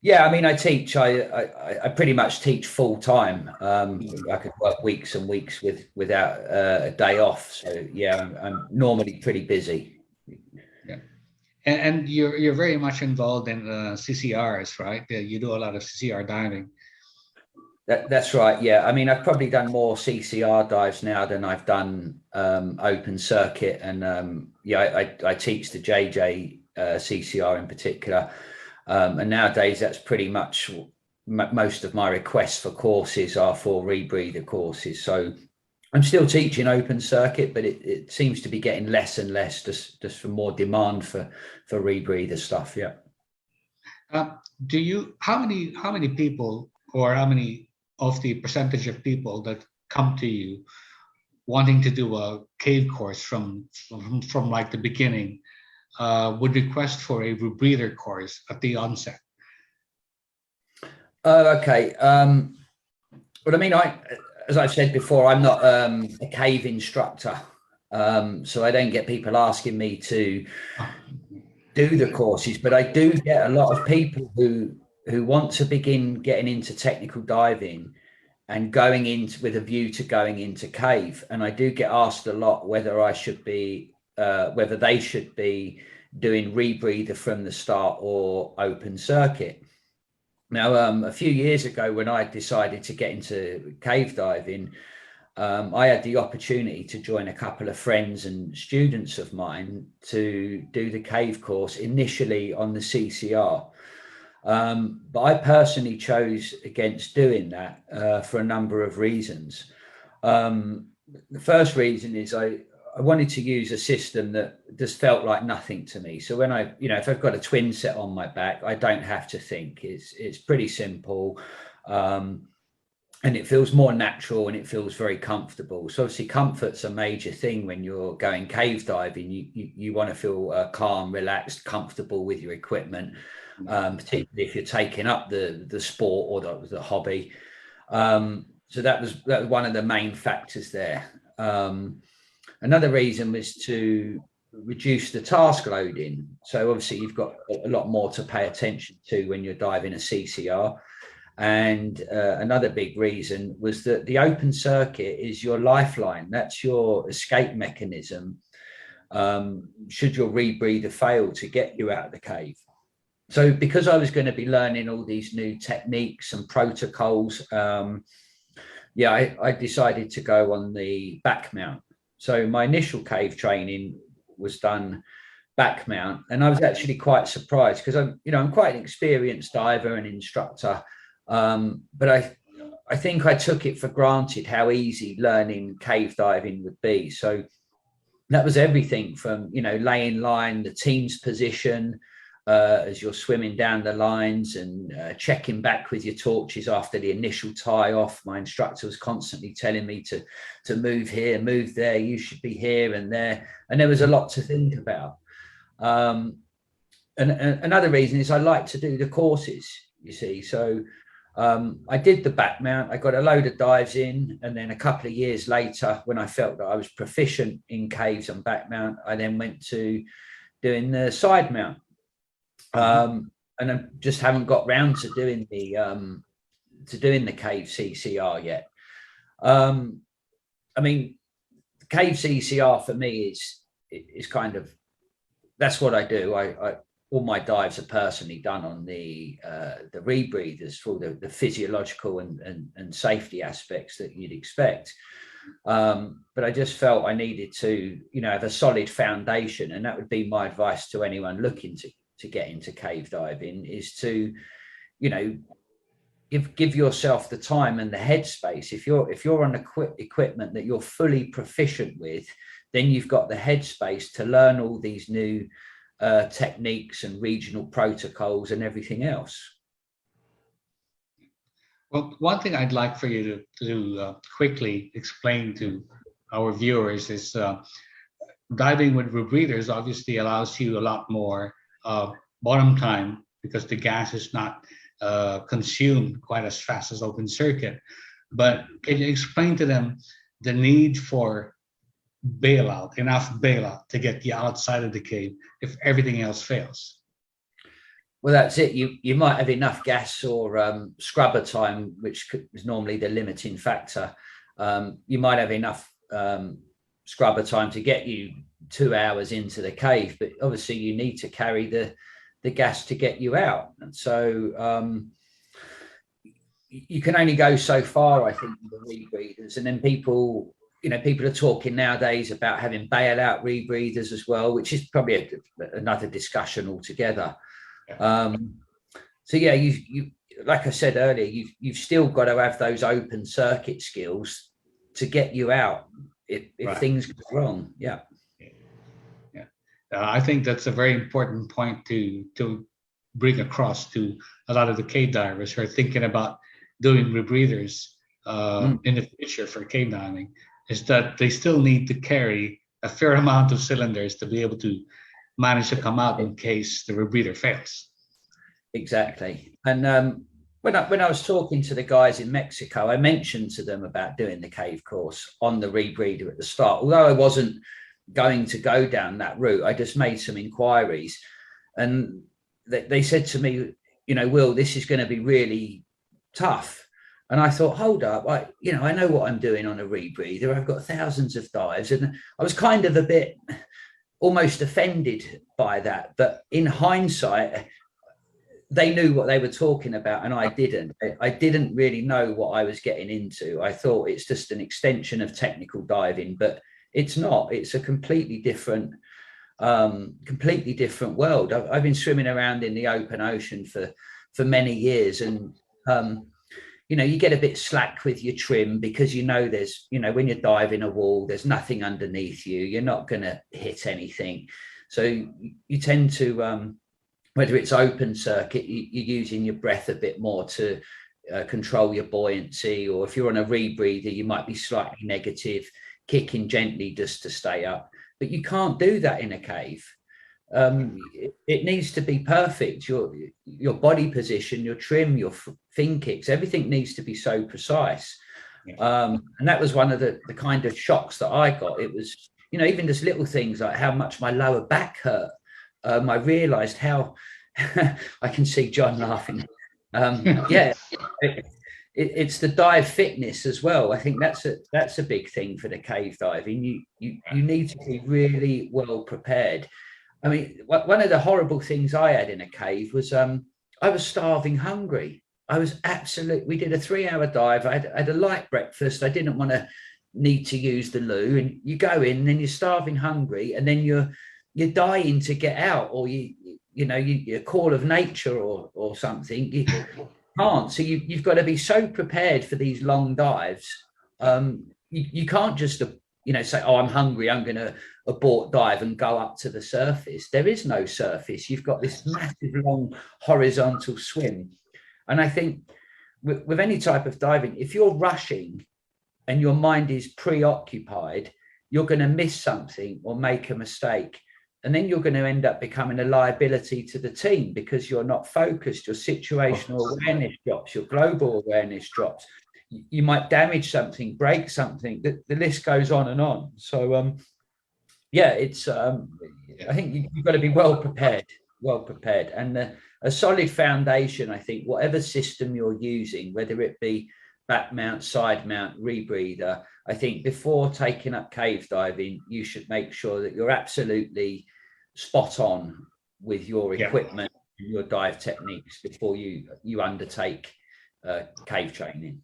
Speaker 6: Yeah, I mean, I teach. I pretty much teach full time. I could work weeks and weeks without a day off. So yeah, I'm normally pretty busy.
Speaker 2: Yeah, and you're very much involved in CCRs, right? You do a lot of CCR diving.
Speaker 6: That's right. Yeah, I mean, I've probably done more CCR dives now than I've done open circuit, and I teach the JJ CCR in particular. And nowadays, that's pretty much most of my requests for courses are for rebreather courses. So I'm still teaching open circuit, but it seems to be getting less and less just for more demand for rebreather stuff. Yeah.
Speaker 2: How many people, or how many of the percentage of people that come to you wanting to do a cave course from like the beginning would request for a rebreather course at the onset?
Speaker 6: Okay. But I mean, as I've said before, I'm not a cave instructor, so I don't get people asking me to do the courses. But I do get a lot of people who who want to begin getting into technical diving and going into with a view to going into cave. And I do get asked a lot whether I should be, whether they should be doing rebreather from the start or open circuit. Now, a few years ago, when I decided to get into cave diving, I had the opportunity to join a couple of friends and students of mine to do the cave course initially on the CCR. But I personally chose against doing that for a number of reasons. The first reason is I wanted to use a system that just felt like nothing to me. So when if I've got a twin set on my back, I don't have to think. It's pretty simple. And it feels more natural and it feels very comfortable. So obviously comfort's a major thing when you're going cave diving. You want to feel calm, relaxed, comfortable with your equipment, particularly if you're taking up the sport or the hobby. So that was one of the main factors there. Another reason was to reduce the task loading. So obviously you've got a lot more to pay attention to when you're diving a CCR. And another big reason was that the open circuit is your lifeline. That's your escape mechanism should your rebreather fail to get you out of the cave. So because I was going to be learning all these new techniques and protocols, I decided to go on the back mount. So my initial cave training was done back mount, and I was actually quite surprised because I'm quite an experienced diver and instructor. But I think I took it for granted how easy learning cave diving would be. So that was everything from, laying line, the team's position as you're swimming down the lines, and checking back with your torches after the initial tie off. My instructor was constantly telling me to move here, move there, you should be here and there. And there was a lot to think about. And another reason is I like to do the courses, you see. So I did the back mount, I got a load of dives in, and then a couple of years later, when I felt that I was proficient in caves and back mount, I then went to doing the side mount. And I just haven't got round to doing the cave CCR yet. Cave CCR for me is kind of, that's what I do. All my dives are personally done on the rebreathers for the physiological and safety aspects that you'd expect. But I just felt I needed to, have a solid foundation, and that would be my advice to anyone looking to get into cave diving, is to, give yourself the time and the headspace. If you're on equipment that you're fully proficient with, then you've got the headspace to learn all these new techniques and regional protocols and everything else.
Speaker 2: Well, one thing I'd like for you to quickly explain to our viewers is diving with rebreathers obviously allows you a lot more bottom time, because the gas is not consumed quite as fast as open circuit. But can you explain to them the need for enough bailout to get you outside of the cave if everything else fails?
Speaker 6: Well, that's it. You might have enough gas or scrubber time, which is normally the limiting factor. You might have enough scrubber time to get you 2 hours into the cave, but obviously you need to carry the gas to get you out. And so you can only go so far, I think, with the rebreathers. And then people are talking nowadays about having bailout rebreathers as well, which is probably another discussion altogether. So yeah, you like I said earlier, you've still got to have those open circuit skills to get you out if right. Things go wrong. Yeah.
Speaker 2: I think that's a very important point to bring across to a lot of the cave divers who are thinking about doing rebreathers in the future for cave diving, is that they still need to carry a fair amount of cylinders to be able to manage to come out in case the rebreather fails.
Speaker 6: Exactly. And when I was talking to the guys in Mexico, I mentioned to them about doing the cave course on the rebreather at the start. Although I wasn't going to go down that route, I just made some inquiries, and they said to me, Will, this is going to be really tough. And I thought, hold up, I know what I'm doing on a rebreather. I've got thousands of dives. And I was kind of a bit almost offended by that. But in hindsight, they knew what they were talking about and I didn't. I didn't really know what I was getting into. I thought it's just an extension of technical diving, but it's not. It's a completely different world. I've been swimming around in the open ocean for many years, and you get a bit slack with your trim because there's when you're diving a wall, there's nothing underneath you, you're not going to hit anything, so you tend to whether it's open circuit, you're using your breath a bit more to control your buoyancy, or if you're on a rebreather, you might be slightly negative, kicking gently just to stay up. But you can't do that in a cave. It needs to be perfect. Your body position, your trim, your fin kicks, everything needs to be so precise. And that was one of the kind of shocks that I got. It was, even just little things like how much my lower back hurt. I realized how I can see John laughing. It's the dive fitness as well. I think that's a big thing for the cave diving. You need to be really well prepared. I mean, one of the horrible things I had in a cave was I was starving hungry. We did a 3-hour dive. I had a light breakfast. I didn't want to need to use the loo, and you go in and then you're starving hungry, and then you're dying to get out, or you're call of nature or something. You can't. So you've got to be so prepared for these long dives. You can't just say, oh, I'm hungry, I'm going to abort dive and go up to the surface. There is no surface. You've got this massive long horizontal swim. And I think with any type of diving, if you're rushing and your mind is preoccupied, you're going to miss something or make a mistake. And then you're going to end up becoming a liability to the team because you're not focused. Your situational awareness drops, your global awareness drops. You might damage something, break something. The list goes on and on. So, it's. I think you've got to be well prepared, and a solid foundation. I think whatever system you're using, whether it be back mount, side mount, rebreather, I think before taking up cave diving, you should make sure that you're absolutely spot on with your equipment and your dive techniques before you undertake cave training.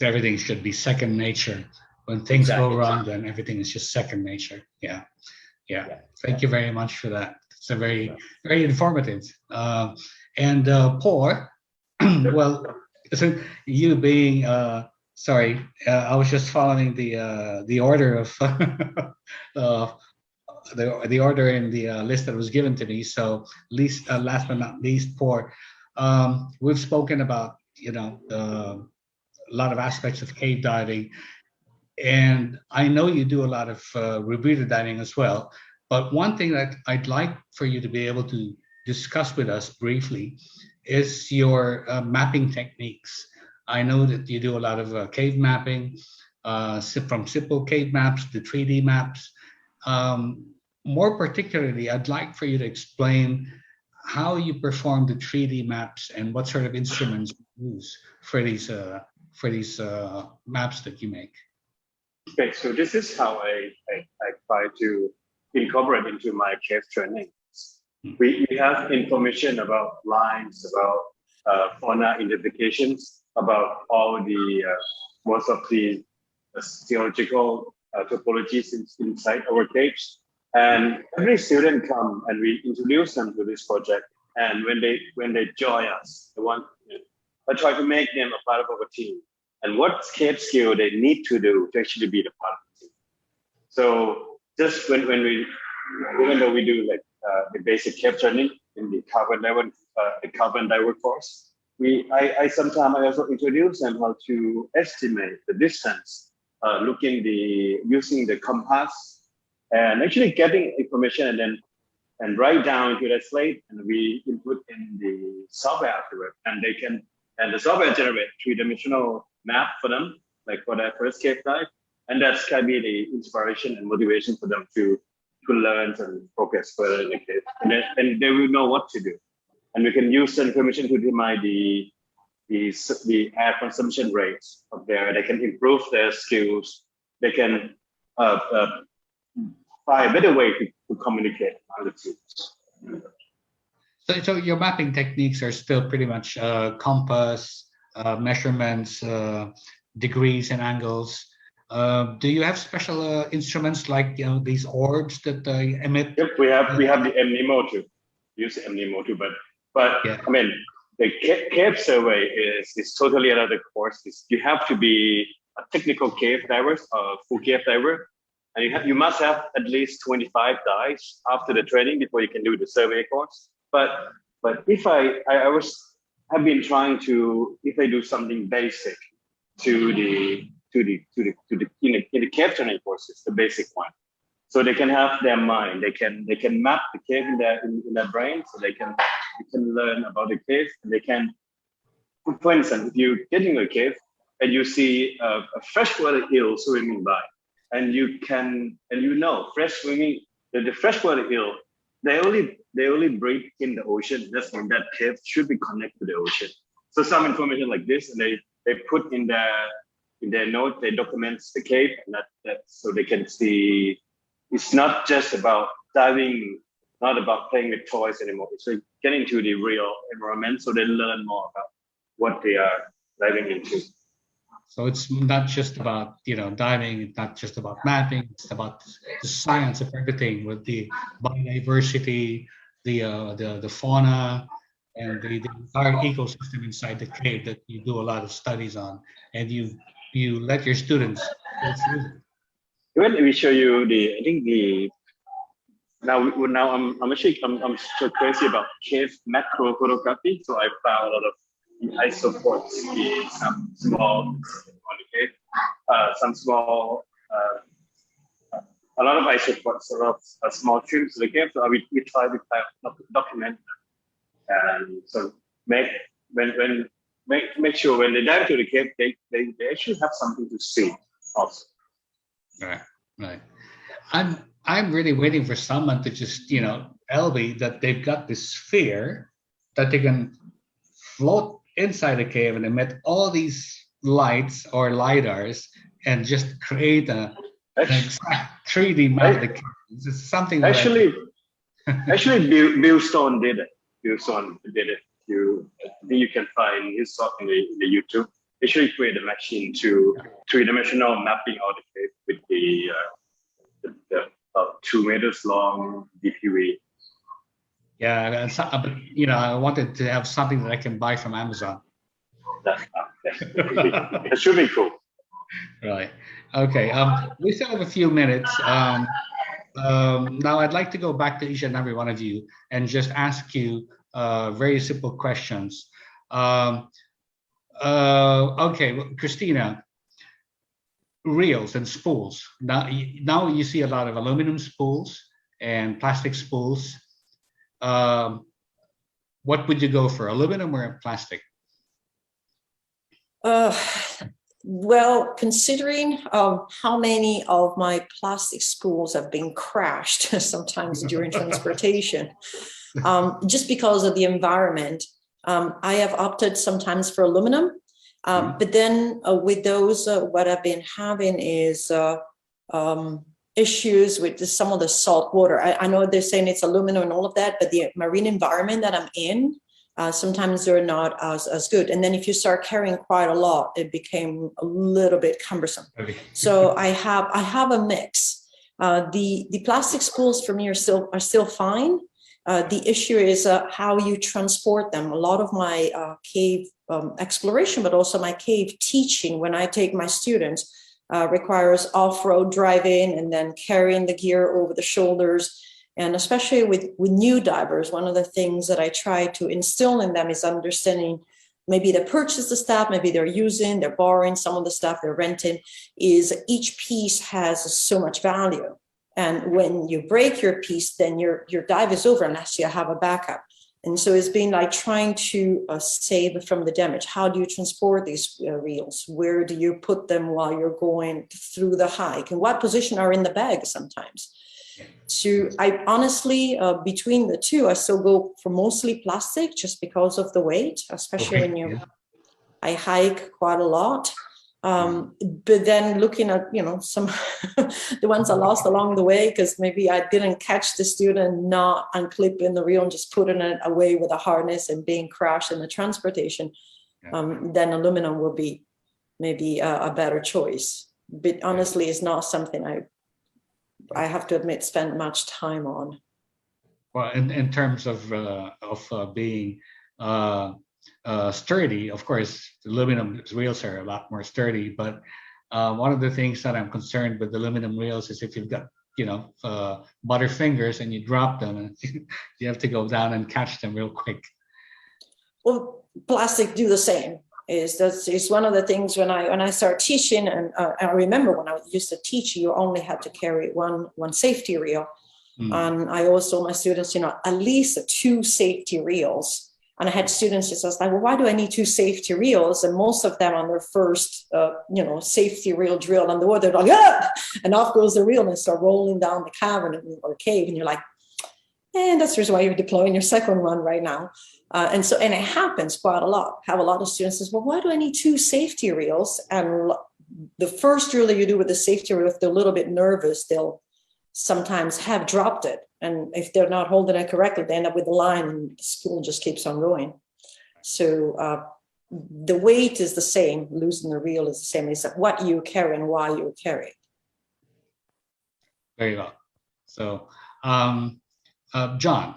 Speaker 2: Everything should be second nature. When things go wrong, then everything is just second nature. Yeah. Thank you very much for that. It's a very, very informative. And Paul, well, so you being I was just following the order of the order in the list that was given to me. So last but not least, Paul, we've spoken about a lot of aspects of cave diving, and I know you do a lot of rebreather diving as well. But one thing that I'd like for you to be able to discuss with us briefly is your mapping techniques. I know that you do a lot of cave mapping, from simple cave maps to 3D maps. More particularly, I'd like for you to explain how you perform the 3D maps and what sort of instruments you use for these maps that you make.
Speaker 7: Okay, so this is how I try to incorporate into my cave training. We have information about lines, about fauna identifications, about all the most of the theological topologies inside our caves. And every student come and we introduce them to this project. And when they join us, I try to make them a part of our team. And what cave skill they need to do to actually be the part of the team. So just even though we do like the basic cave training in the carbon diver course, I sometimes also introduce them how to estimate the distance, using the compass, and actually getting information and write down into that slate, and we input in the software afterward, and the software generate 3-dimensional map for them, like for their first cave dive, and that's can be the inspiration and motivation for them to learn and progress further in the cave, and they will know what to do. and we can use the information to determine the air consumption rates of there. They can improve their skills. They can find a better way to communicate on the teams.
Speaker 2: So your mapping techniques are still pretty much compass, measurements, degrees and angles. Do you have special instruments like these orbs that emit?
Speaker 7: Yep, we have the MNEMO too. Use the MNEMO too, but yeah. I mean, the cave survey is totally another course. You have to be a technical cave diver, a full cave diver, and you must have at least 25 dives after the training before you can do the survey course. But if have been trying to, if I do something basic in the cave training courses, the basic one, so they can have their mind, they can map the cave in their brain, so they can learn about the cave, and they can, for instance, if you get in a cave and you see a freshwater eel swimming by, and fresh swimming, the freshwater eel, they only breathe in the ocean. That's when that cave should be connected to the ocean. So some information like this, and they put in their note, they document the cave, and that so they can see. It's not just about diving, not about playing with toys anymore. It's like getting to the real environment, so they learn more about what they are diving into.
Speaker 2: So it's not just about diving. It's not just about mapping. It's about the science of everything, with the biodiversity, the fauna, and the entire ecosystem inside the cave that you do a lot of studies on, and you let your students go through it.
Speaker 7: Let me show you now I'm so crazy about cave macro photography. So I found a lot of isopods in some small on the cave, a lot of isopods, a lot of small shrimps in the cave. So we try to document them. And so make sure when they dive to the cave, they actually have something to see also.
Speaker 2: Right. I'm really waiting for someone to just tell me that they've got this sphere that they can float inside the cave and emit all these lights or lidars and just create an exact 3D map of the cave. It's something that actually
Speaker 7: Bill Stone did it. Bill Stone did it. You can find his talk in the YouTube. Actually create a machine to three-dimensional mapping of the cave with the 2 meters long DPV.
Speaker 2: Yeah, but I wanted to have something that I can buy from Amazon.
Speaker 7: It should be cool.
Speaker 2: Right. Okay. We still have a few minutes. Now I'd like to go back to each and every one of you and just ask you very simple questions. Okay, Christina, reels and spools. Now you see a lot of aluminum spools and plastic spools. What would you go for, aluminum or plastic?
Speaker 3: Well, considering how many of my plastic spools have been crashed sometimes during transportation, just because of the environment, I have opted sometimes for aluminum. But then with those, what I've been having is issues with some of the salt water. I know they're saying it's aluminum and all of that, but the marine environment that I'm in, sometimes they're not as good. And then if you start carrying quite a lot, it became a little bit cumbersome. Okay. So I have a mix. The plastic spools for me are still fine. The issue is how you transport them. A lot of my cave exploration, but also my cave teaching, when I take my students, requires off-road driving and then carrying the gear over the shoulders. And especially with new divers, one of the things that I try to instill in them is understanding, maybe they purchase the stuff, maybe they're borrowing some of the stuff, they're renting, is each piece has so much value. And when you break your piece, then your dive is over unless you have a backup. And so it's been like trying to save from the damage. How do you transport these reels? Where do you put them while you're going through the hike? And what position are in the bag sometimes? So I honestly, between the two, I still go for mostly plastic just because of the weight, especially when you, I hike quite a lot. But then looking at, some the ones I lost along the way, because maybe I didn't catch the student not unclipping the reel and just putting it away with a harness and being crashed in the transportation, then aluminum will be maybe a better choice. But honestly, it's not something I have to admit spend much time on.
Speaker 2: Well, in terms of being sturdy, of course, aluminum reels are a lot more sturdy. But one of the things that I'm concerned with aluminum reels is if you've got butter fingers and you drop them, and you have to go down and catch them real quick.
Speaker 3: Well, plastic do the same. It's one of the things when I started teaching, and I remember when I used to teach, you only had to carry one safety reel. And I always told my students, at least 2 safety reels. And I had students just ask, like, well, why do I need 2 safety reels? And most of them on their first, safety reel drill on the water, they're like, ah! And off goes the reel and they start rolling down the cavern or cave. And you're like, that's the reason why you're deploying your second one right now. And it happens quite a lot. Have a lot of students says, well, why do I need 2 safety reels? And the first drill that you do with the safety reel, if they're a little bit nervous, they'll sometimes have dropped it. And if they're not holding it correctly, they end up with the line and the spool just keeps on going. So the weight is the same. Losing the reel is the same. It's what you carry and why you carry it.
Speaker 2: Very well. So, John,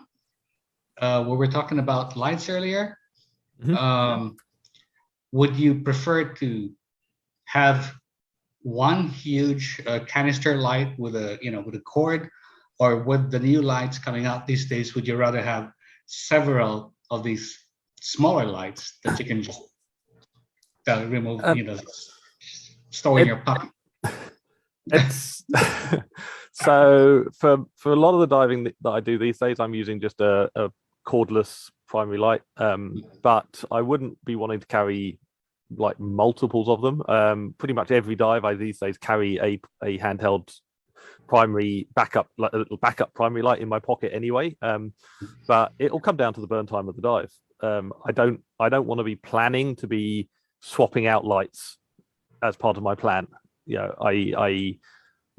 Speaker 2: we were talking about lights earlier. Would you prefer to have one huge canister light with a cord, or with the new lights coming out these days, would you rather have several of these smaller lights that you can just remove, store in your pocket?
Speaker 4: It's so for a lot of the diving that I do these days, I'm using just a cordless primary light, but I wouldn't be wanting to carry like multiples of them. Pretty much every dive I these days carry a handheld primary backup primary light in my pocket anyway. But it'll come down to the burn time of the dive. I don't want to be planning to be swapping out lights as part of my plan. If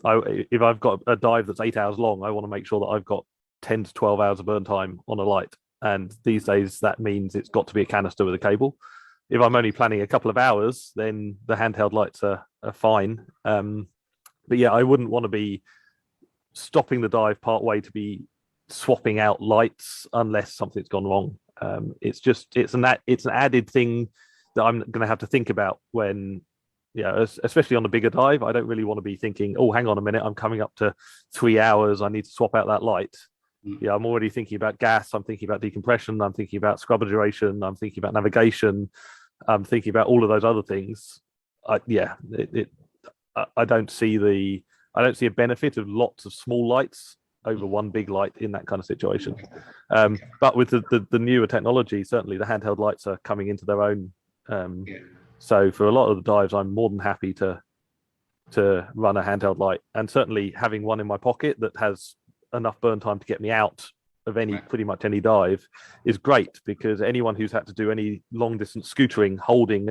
Speaker 4: I've got a dive that's 8 hours long, I want to make sure that I've got 10 to 12 hours of burn time on a light. And these days that means it's got to be a canister with a cable. If I'm only planning a couple of hours, then the handheld lights are fine. But yeah, I wouldn't want to be stopping the dive part way to be swapping out lights unless something's gone wrong. It's an added thing that I'm going to have to think about when, especially on a bigger dive. I don't really want to be thinking, oh, hang on a minute, I'm coming up to 3 hours, I need to swap out that light. Yeah, I'm already thinking about gas, I'm thinking about decompression, I'm thinking about scrubber duration, I'm thinking about navigation, I'm thinking about all of those other things. I don't see a benefit of lots of small lights over one big light in that kind of situation. But with the newer technology, certainly the handheld lights are coming into their own. So for a lot of the dives, I'm more than happy to run a handheld light, and certainly having one in my pocket that has enough burn time to get me out of pretty much any dive is great, because anyone who's had to do any long distance scootering holding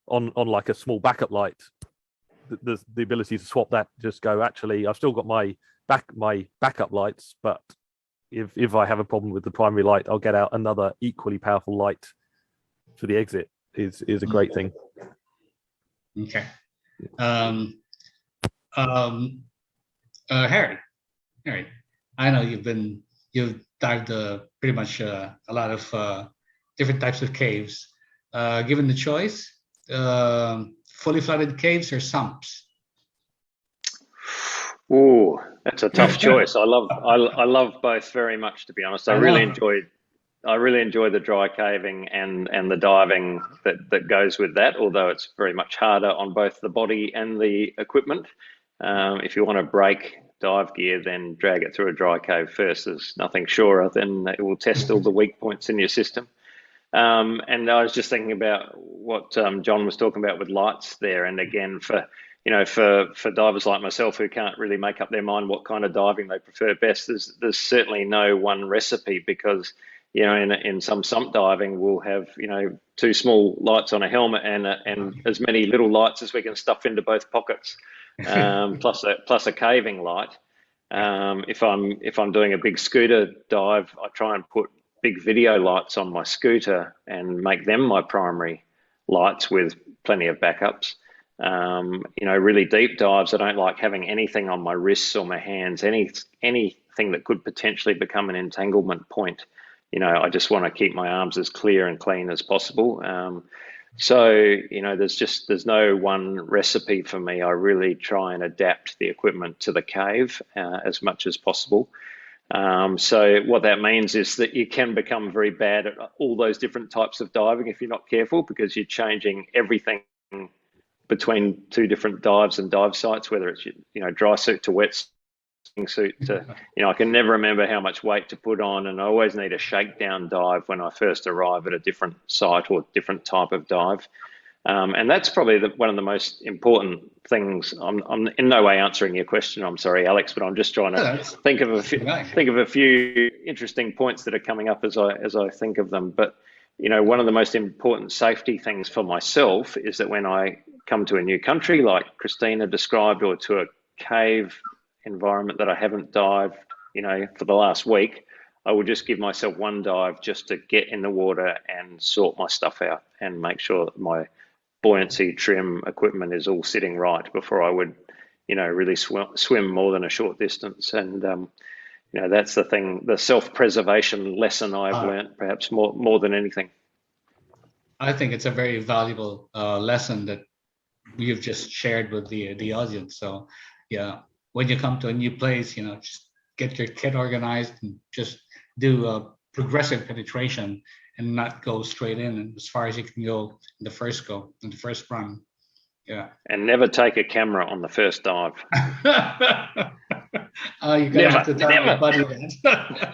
Speaker 4: on like a small backup light, the ability to swap that, just go, actually I've still got my backup lights, but if I have a problem with the primary light, I'll get out another equally powerful light for the exit is a great thing.
Speaker 2: Okay. Harry, I know you've dived pretty much a lot of different types of caves. Given the choice, fully flooded caves or sumps?
Speaker 5: Oh, that's a tough choice. I love both very much, to be honest. I really enjoy the dry caving and the diving that goes with that, although it's very much harder on both the body and the equipment. If you want to break dive gear, then drag it through a dry cave first. There's nothing surer than it will test all the weak points in your system. And I was just thinking about what John was talking about with lights there. And again, for for divers like myself who can't really make up their mind what kind of diving they prefer best, there's certainly no one recipe, because in some sump diving we'll have 2 small lights on a helmet and as many little lights as we can stuff into both pockets, plus a caving light. If I'm doing a big scooter dive, I try and put big video lights on my scooter and make them my primary lights with plenty of backups. Really deep dives, I don't like having anything on my wrists or my hands, anything that could potentially become an entanglement point. I just want to keep my arms as clear and clean as possible. There's no one recipe for me. I really try and adapt the equipment to the cave as much as possible. So what that means is that you can become very bad at all those different types of diving if you're not careful, because you're changing everything between 2 different dives and dive sites, whether it's dry suit to wet suit to I can never remember how much weight to put on, and I always need a shakedown dive when I first arrive at a different site or different type of dive. And that's probably one of the most important things. I'm in no way answering your question, I'm sorry, Alex, but I'm just trying to think of a few interesting points that are coming up as I think of them. But one of the most important safety things for myself is that when I come to a new country, like Christina described, or to a cave environment that I haven't dived, for the last week, I will just give myself one dive just to get in the water and sort my stuff out and make sure that my buoyancy, trim, equipment is all sitting right before I would, really swim more than a short distance. And, that's the thing, the self-preservation lesson I've learned perhaps more than anything.
Speaker 2: I think it's a very valuable lesson that you've just shared with the audience. So, yeah, when you come to a new place, just get your kit organized and just do a progressive penetration and not go straight in and as far as you can go in the first run. Yeah.
Speaker 5: And never take a camera on the first dive.
Speaker 2: You're gonna have to tell my buddy that.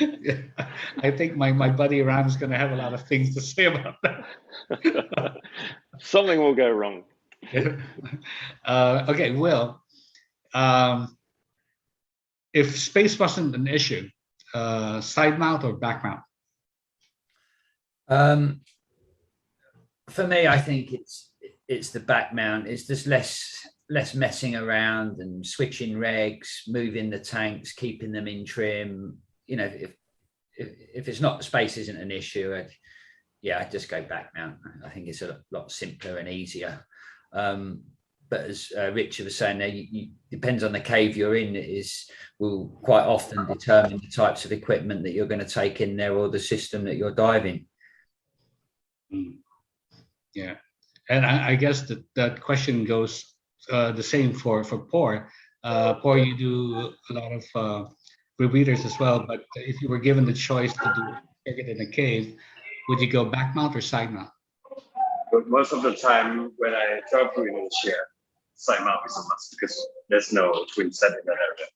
Speaker 2: Yeah. I think my buddy Ram's gonna have a lot of things to say about that.
Speaker 5: Something will go wrong.
Speaker 2: Okay, Will. If space wasn't an issue, side mount or back mount?
Speaker 6: For me, I think it's the back mount. It's just less messing around and switching regs, moving the tanks, keeping them in trim. If it's not, space isn't an issue, I'd just go back mount. I think it's a lot simpler and easier. But as Richard was saying there, depends on the cave you're in, will quite often determine the types of equipment that you're going to take in there or the system that you're diving.
Speaker 2: Yeah, and I guess that question goes the same for Por. Por, you do a lot of rebreathers as well, but if you were given the choice to do circuit in a cave, would you go back mount or side mount?
Speaker 7: But most of the time when I travel in Asia, side mount is a must because there's no twin set in that area,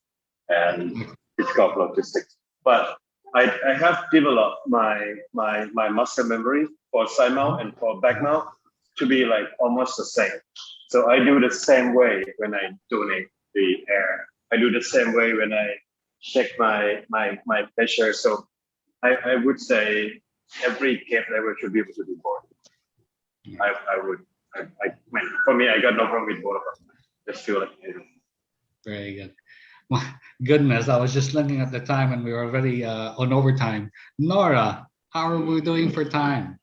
Speaker 7: and it's got logistics. But I have developed my muscle memory for side mount and for back mount to be like almost the same. So I do the same way when I donate the air. I do the same way when I check my pressure. So I would say every cave diver should be able to do both. I mean, for me, I got no problem with both of them. Just feel like
Speaker 2: Very good. My goodness, I was just looking at the time and we were already on overtime. Nora, how are we doing for time?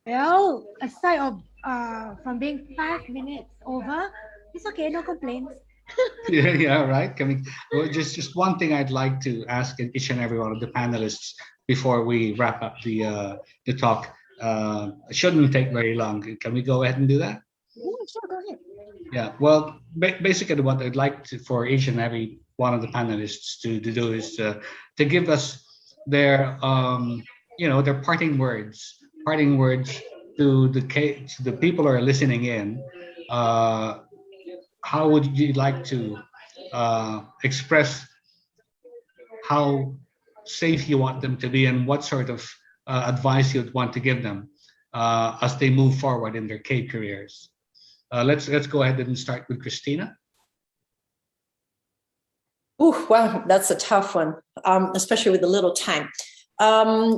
Speaker 1: Well, aside of from being 5 minutes over, it's okay, no complaints.
Speaker 2: Yeah, right. Well, just one thing I'd like to ask each and every one of the panelists before we wrap up the talk. It shouldn't take very long. Can we go ahead and do that?
Speaker 1: Yeah, sure, go ahead.
Speaker 2: Yeah. Well, basically, what I'd like for each and every one of the panelists to do is to give us their their parting words to the people who are listening in. How would you like to express how safe you want them to be and what sort of advice you'd want to give them as they move forward in their cave careers. Let's go ahead and start with Christina.
Speaker 3: Oh, wow, that's a tough one, especially with a little time.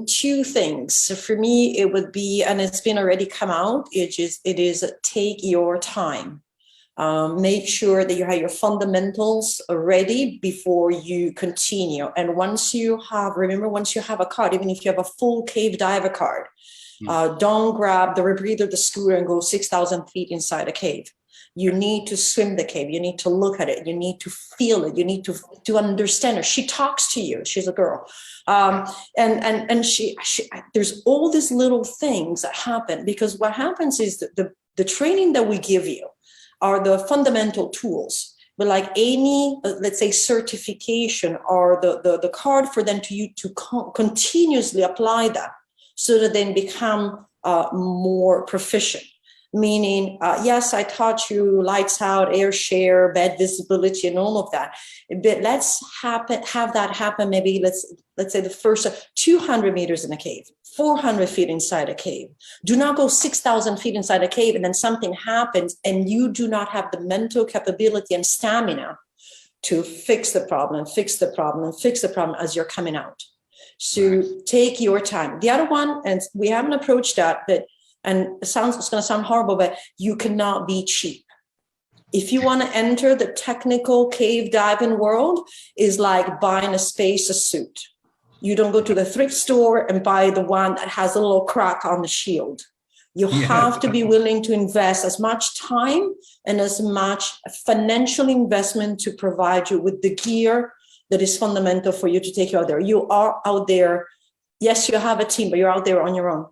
Speaker 3: Two things for me, it would be, and it's been already come out, it is take your time. Make sure that you have your fundamentals ready before you continue. And once you have a card, even if you have a full cave diver card, don't grab the rebreather, the scooter, and go 6,000 feet inside a cave. You need to swim the cave. You need to look at it. You need to feel it. You need to understand her. She talks to you. She's a girl. And she there's all these little things that happen, because what happens is that the training that we give you are the fundamental tools. But like any, let's say, certification or the card for them to continuously apply that so that they become more proficient. Meaning, yes, I taught you lights out, air share, bed visibility, and all of that. But let's have that happen. Maybe let's say the first 200 meters in a cave, 400 feet inside a cave. Do not go 6,000 feet inside a cave, and then something happens, and you do not have the mental capability and stamina to fix the problem, as you're coming out. So take your time. The other one, and we haven't approached that, but and it's going to sound horrible, but you cannot be cheap. If you want to enter the technical cave diving world, is like buying a spacesuit. You don't go to the thrift store and buy the one that has a little crack on the shield. You have to be willing to invest as much time and as much financial investment to provide you with the gear that is fundamental for you to take you out there. You are out there. Yes, you have a team, but you're out there on your own.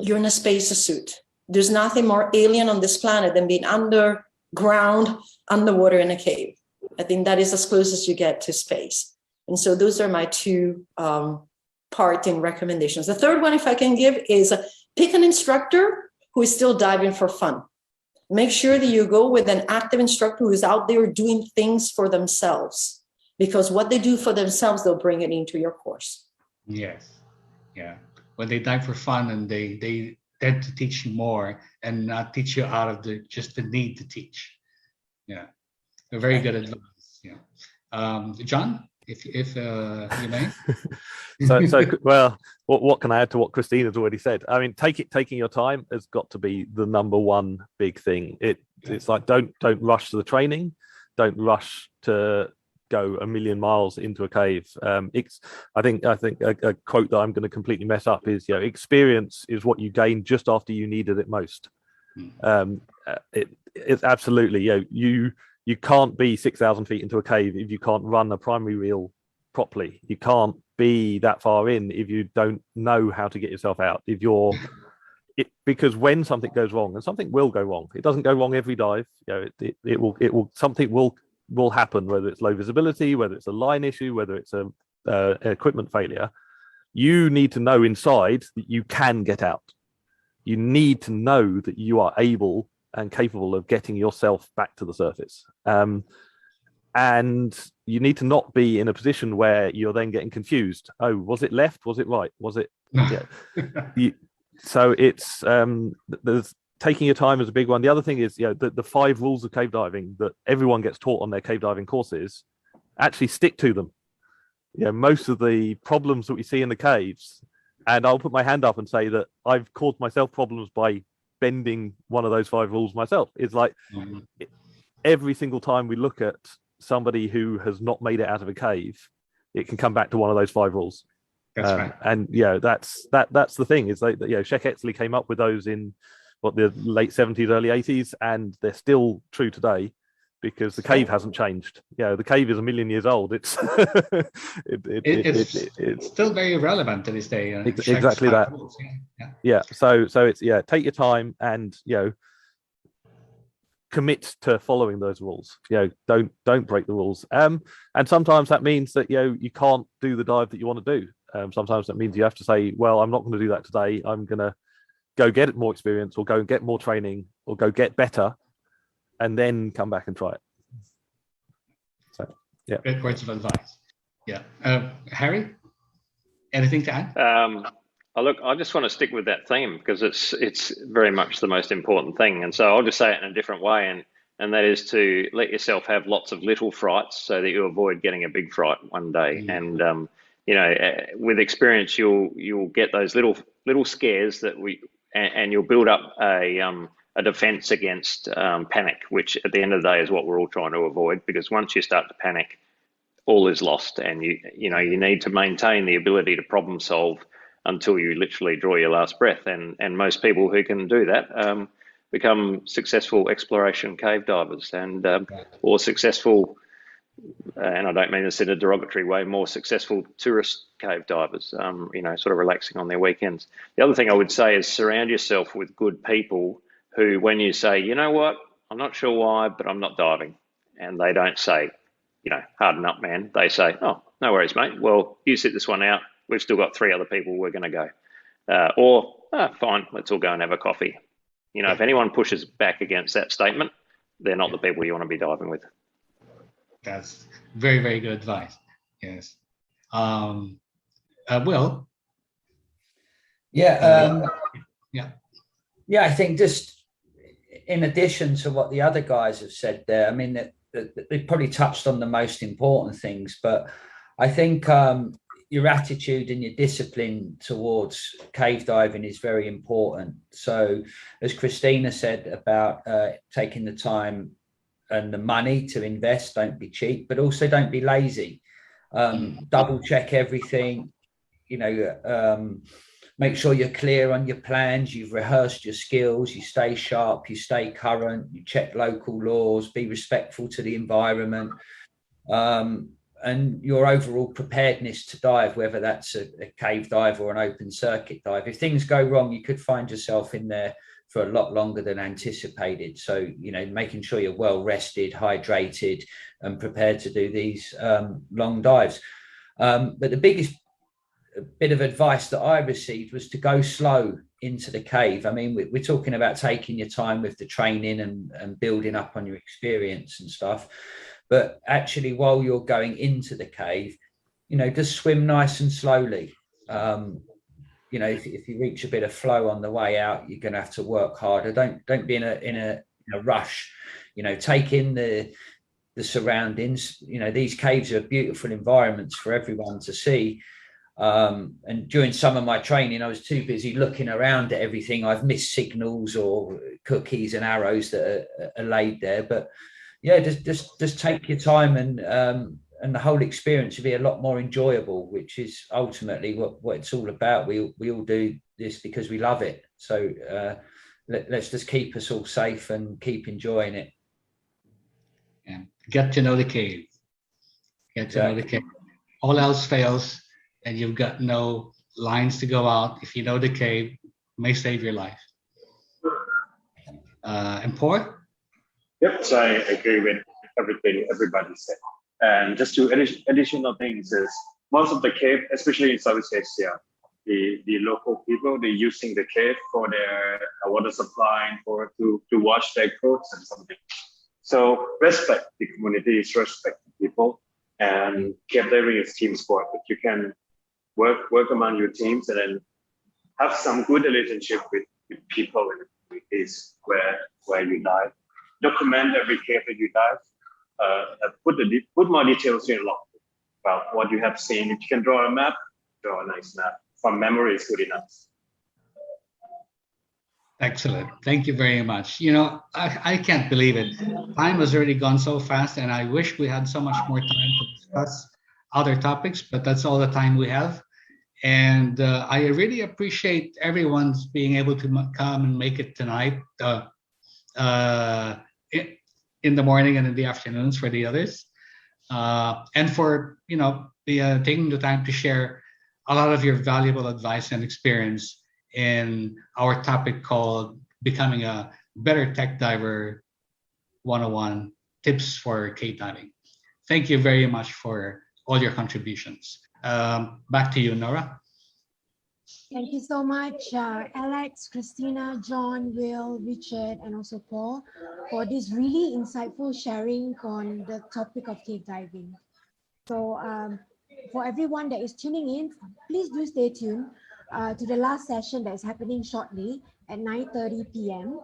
Speaker 3: You're in a spacesuit. There's nothing more alien on this planet than being underground, underwater in a cave. I think that is as close as you get to space. And so those are my two parting recommendations. The third one, if I can give, is pick an instructor who is still diving for fun. Make sure that you go with an active instructor who is out there doing things for themselves, because what they do for themselves, they'll bring it into your course.
Speaker 2: Yes. Yeah. When they dive for fun, and they tend to teach you more and not teach you out of just the need to teach. Yeah, a very good advice. Yeah, John, if you may.
Speaker 4: so well, what can I add to what Christina's already said? I mean, taking your time has got to be the number one big thing. It's like don't rush to the training, don't rush to go a million miles into a cave. I think a quote that I'm going to completely mess up is, experience is what you gain just after you needed it most. It's absolutely, you can't be 6,000 feet into a cave if you can't run a primary reel properly. You can't be that far in if you don't know how to get yourself out. Because when something goes wrong, and something will go wrong, it doesn't go wrong every dive. Something will happen, whether it's low visibility, whether it's a line issue, whether it's an equipment failure. You need to know inside that you can get out. You need to know that you are able and capable of getting yourself back to the surface. And you need to not be in a position where you're then getting confused. Oh, was it left? Was it right? Was it? Yeah. So it's there's taking your time is a big one. The other thing is, the 5 rules of cave diving that everyone gets taught on their cave diving courses, actually stick to them. Most of the problems that we see in the caves, and I'll put my hand up and say that I've caused myself problems by bending one of those 5 rules myself. It's like every single time we look at somebody who has not made it out of a cave, it can come back to one of those 5 rules.
Speaker 2: That's right.
Speaker 4: And that's the thing, is that Sheikh Exley came up with those in the late 70s, early 80s, and they're still true today because the cave hasn't changed. The cave is 1 million years old. It's
Speaker 2: it's still very relevant to this day.
Speaker 4: Exactly that. Yeah. So it's take your time and commit to following those rules. Don't break the rules. And sometimes that means that you can't do the dive that you want to do. Sometimes that means you have to say, well, I'm not going to do that today. I'm going to go get more experience, or go and get more training, or go get better, and then come back and try it. So, yeah.
Speaker 2: Great words of advice. Yeah. Harry, anything to add?
Speaker 5: Oh, look, I just want to stick with that theme because it's very much the most important thing. And so I'll just say it in a different way, and that is to let yourself have lots of little frights so that you avoid getting a big fright one day. And you know, with experience, you'll get those little scares and you'll build up a defense against panic, which at the end of the day is what we're all trying to avoid. Because once you start to panic, all is lost, and you know you need to maintain the ability to problem solve until you literally draw your last breath. And most people who can do that become successful exploration cave divers or successful, and I don't mean this in a derogatory way, more successful tourist cave divers, you know, sort of relaxing on their weekends. The other thing I would say is surround yourself with good people who, when you say, you know what, I'm not sure why, but I'm not diving, and they don't say, you know, harden up, man. They say, oh, no worries, mate. Well, you sit this one out. We've still got 3 other people. We're going to go. Fine, let's all go and have a coffee. You know, if anyone pushes back against that statement, they're not the people you want to be diving with.
Speaker 2: That's very, very good advice. Yes. Will?
Speaker 6: Yeah.
Speaker 2: Yeah.
Speaker 6: I think just in addition to what the other guys have said there, I mean, they probably touched on the most important things, but I think your attitude and your discipline towards cave diving is very important. So as Christina said about taking the time and the money to invest, don't be cheap, but also don't be lazy. Double check everything, you know, make sure you're clear on your plans, you've rehearsed your skills, you stay sharp, you stay current, you check local laws, be respectful to the environment, and your overall preparedness to dive, whether that's a cave dive or an open circuit dive. If things go wrong, you could find yourself in there for a lot longer than anticipated. So, you know, making sure you're well rested, hydrated, and prepared to do these long dives. But the biggest bit of advice that I received was to go slow into the cave. I mean, we're talking about taking your time with the training and building up on your experience and stuff. But actually, while you're going into the cave, you know, just swim nice and slowly. You know, if you reach a bit of flow on the way out, you're going to have to work harder. Don't be in a rush. You know, take in the surroundings. You know, these caves are beautiful environments for everyone to see. And during some of my training, I was too busy looking around at everything. I've missed signals or cookies and arrows that are laid there. But yeah, just take your time, and the whole experience will be a lot more enjoyable, which is ultimately what it's all about. We all do this because we love it. So let's just keep us all safe and keep enjoying it.
Speaker 2: And get to know the cave. Get to know the cave. All else fails, and you've got no lines to go out. If you know the cave, it may save your life. And Paul?
Speaker 7: Yep, so I agree with everything everybody said. And just to additional things is most of the cave, especially in Southeast Asia, the local people, they're using the cave for their water supply, to wash their clothes and something. So respect the communities, respect the people, and cave diving is team sport. But you can work among your teams and then have some good relationship with people in the communities where you dive. Document every cave that you dive. Put more details in log about what you have seen. If you can draw a map, draw a nice map. From memory is good enough.
Speaker 2: Excellent. Thank you very much. You know, I can't believe it. Time has already gone so fast, and I wish we had so much more time to discuss other topics, but that's all the time we have. And I really appreciate everyone's being able to come and make it tonight. In the morning and in the afternoons for the others, and for taking the time to share a lot of your valuable advice and experience in our topic called Becoming a Better Tech Diver 101 Tips for Cave Diving. Thank you very much for all your contributions. Back to you, Nora.
Speaker 1: Thank you so much, Alex, Christina, John, Will, Richard, and also Paul, for this really insightful sharing on the topic of cave diving. So for everyone that is tuning in, please do stay tuned. to the last session that is happening shortly at 9:30 p.m.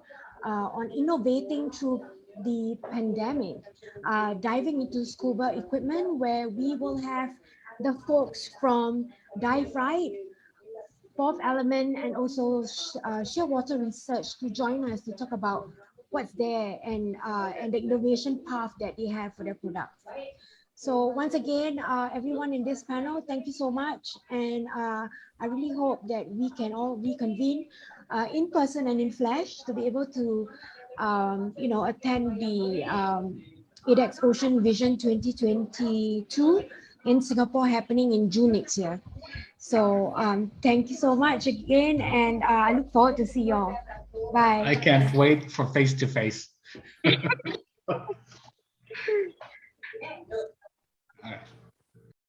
Speaker 1: On innovating through the pandemic, diving into scuba equipment, where we will have the folks from Dive Right, Fourth Element, and also Shearwater Research to join us to talk about what's there and the innovation path that they have for their products. So once again, everyone in this panel, thank you so much. And I really hope that we can all reconvene in person and in flesh to be able to, attend the edX Ocean Vision 2022 in Singapore, happening in June next year. So thank you so much again, and I look forward to see you all. Bye.
Speaker 2: I can't wait for face to face. All right.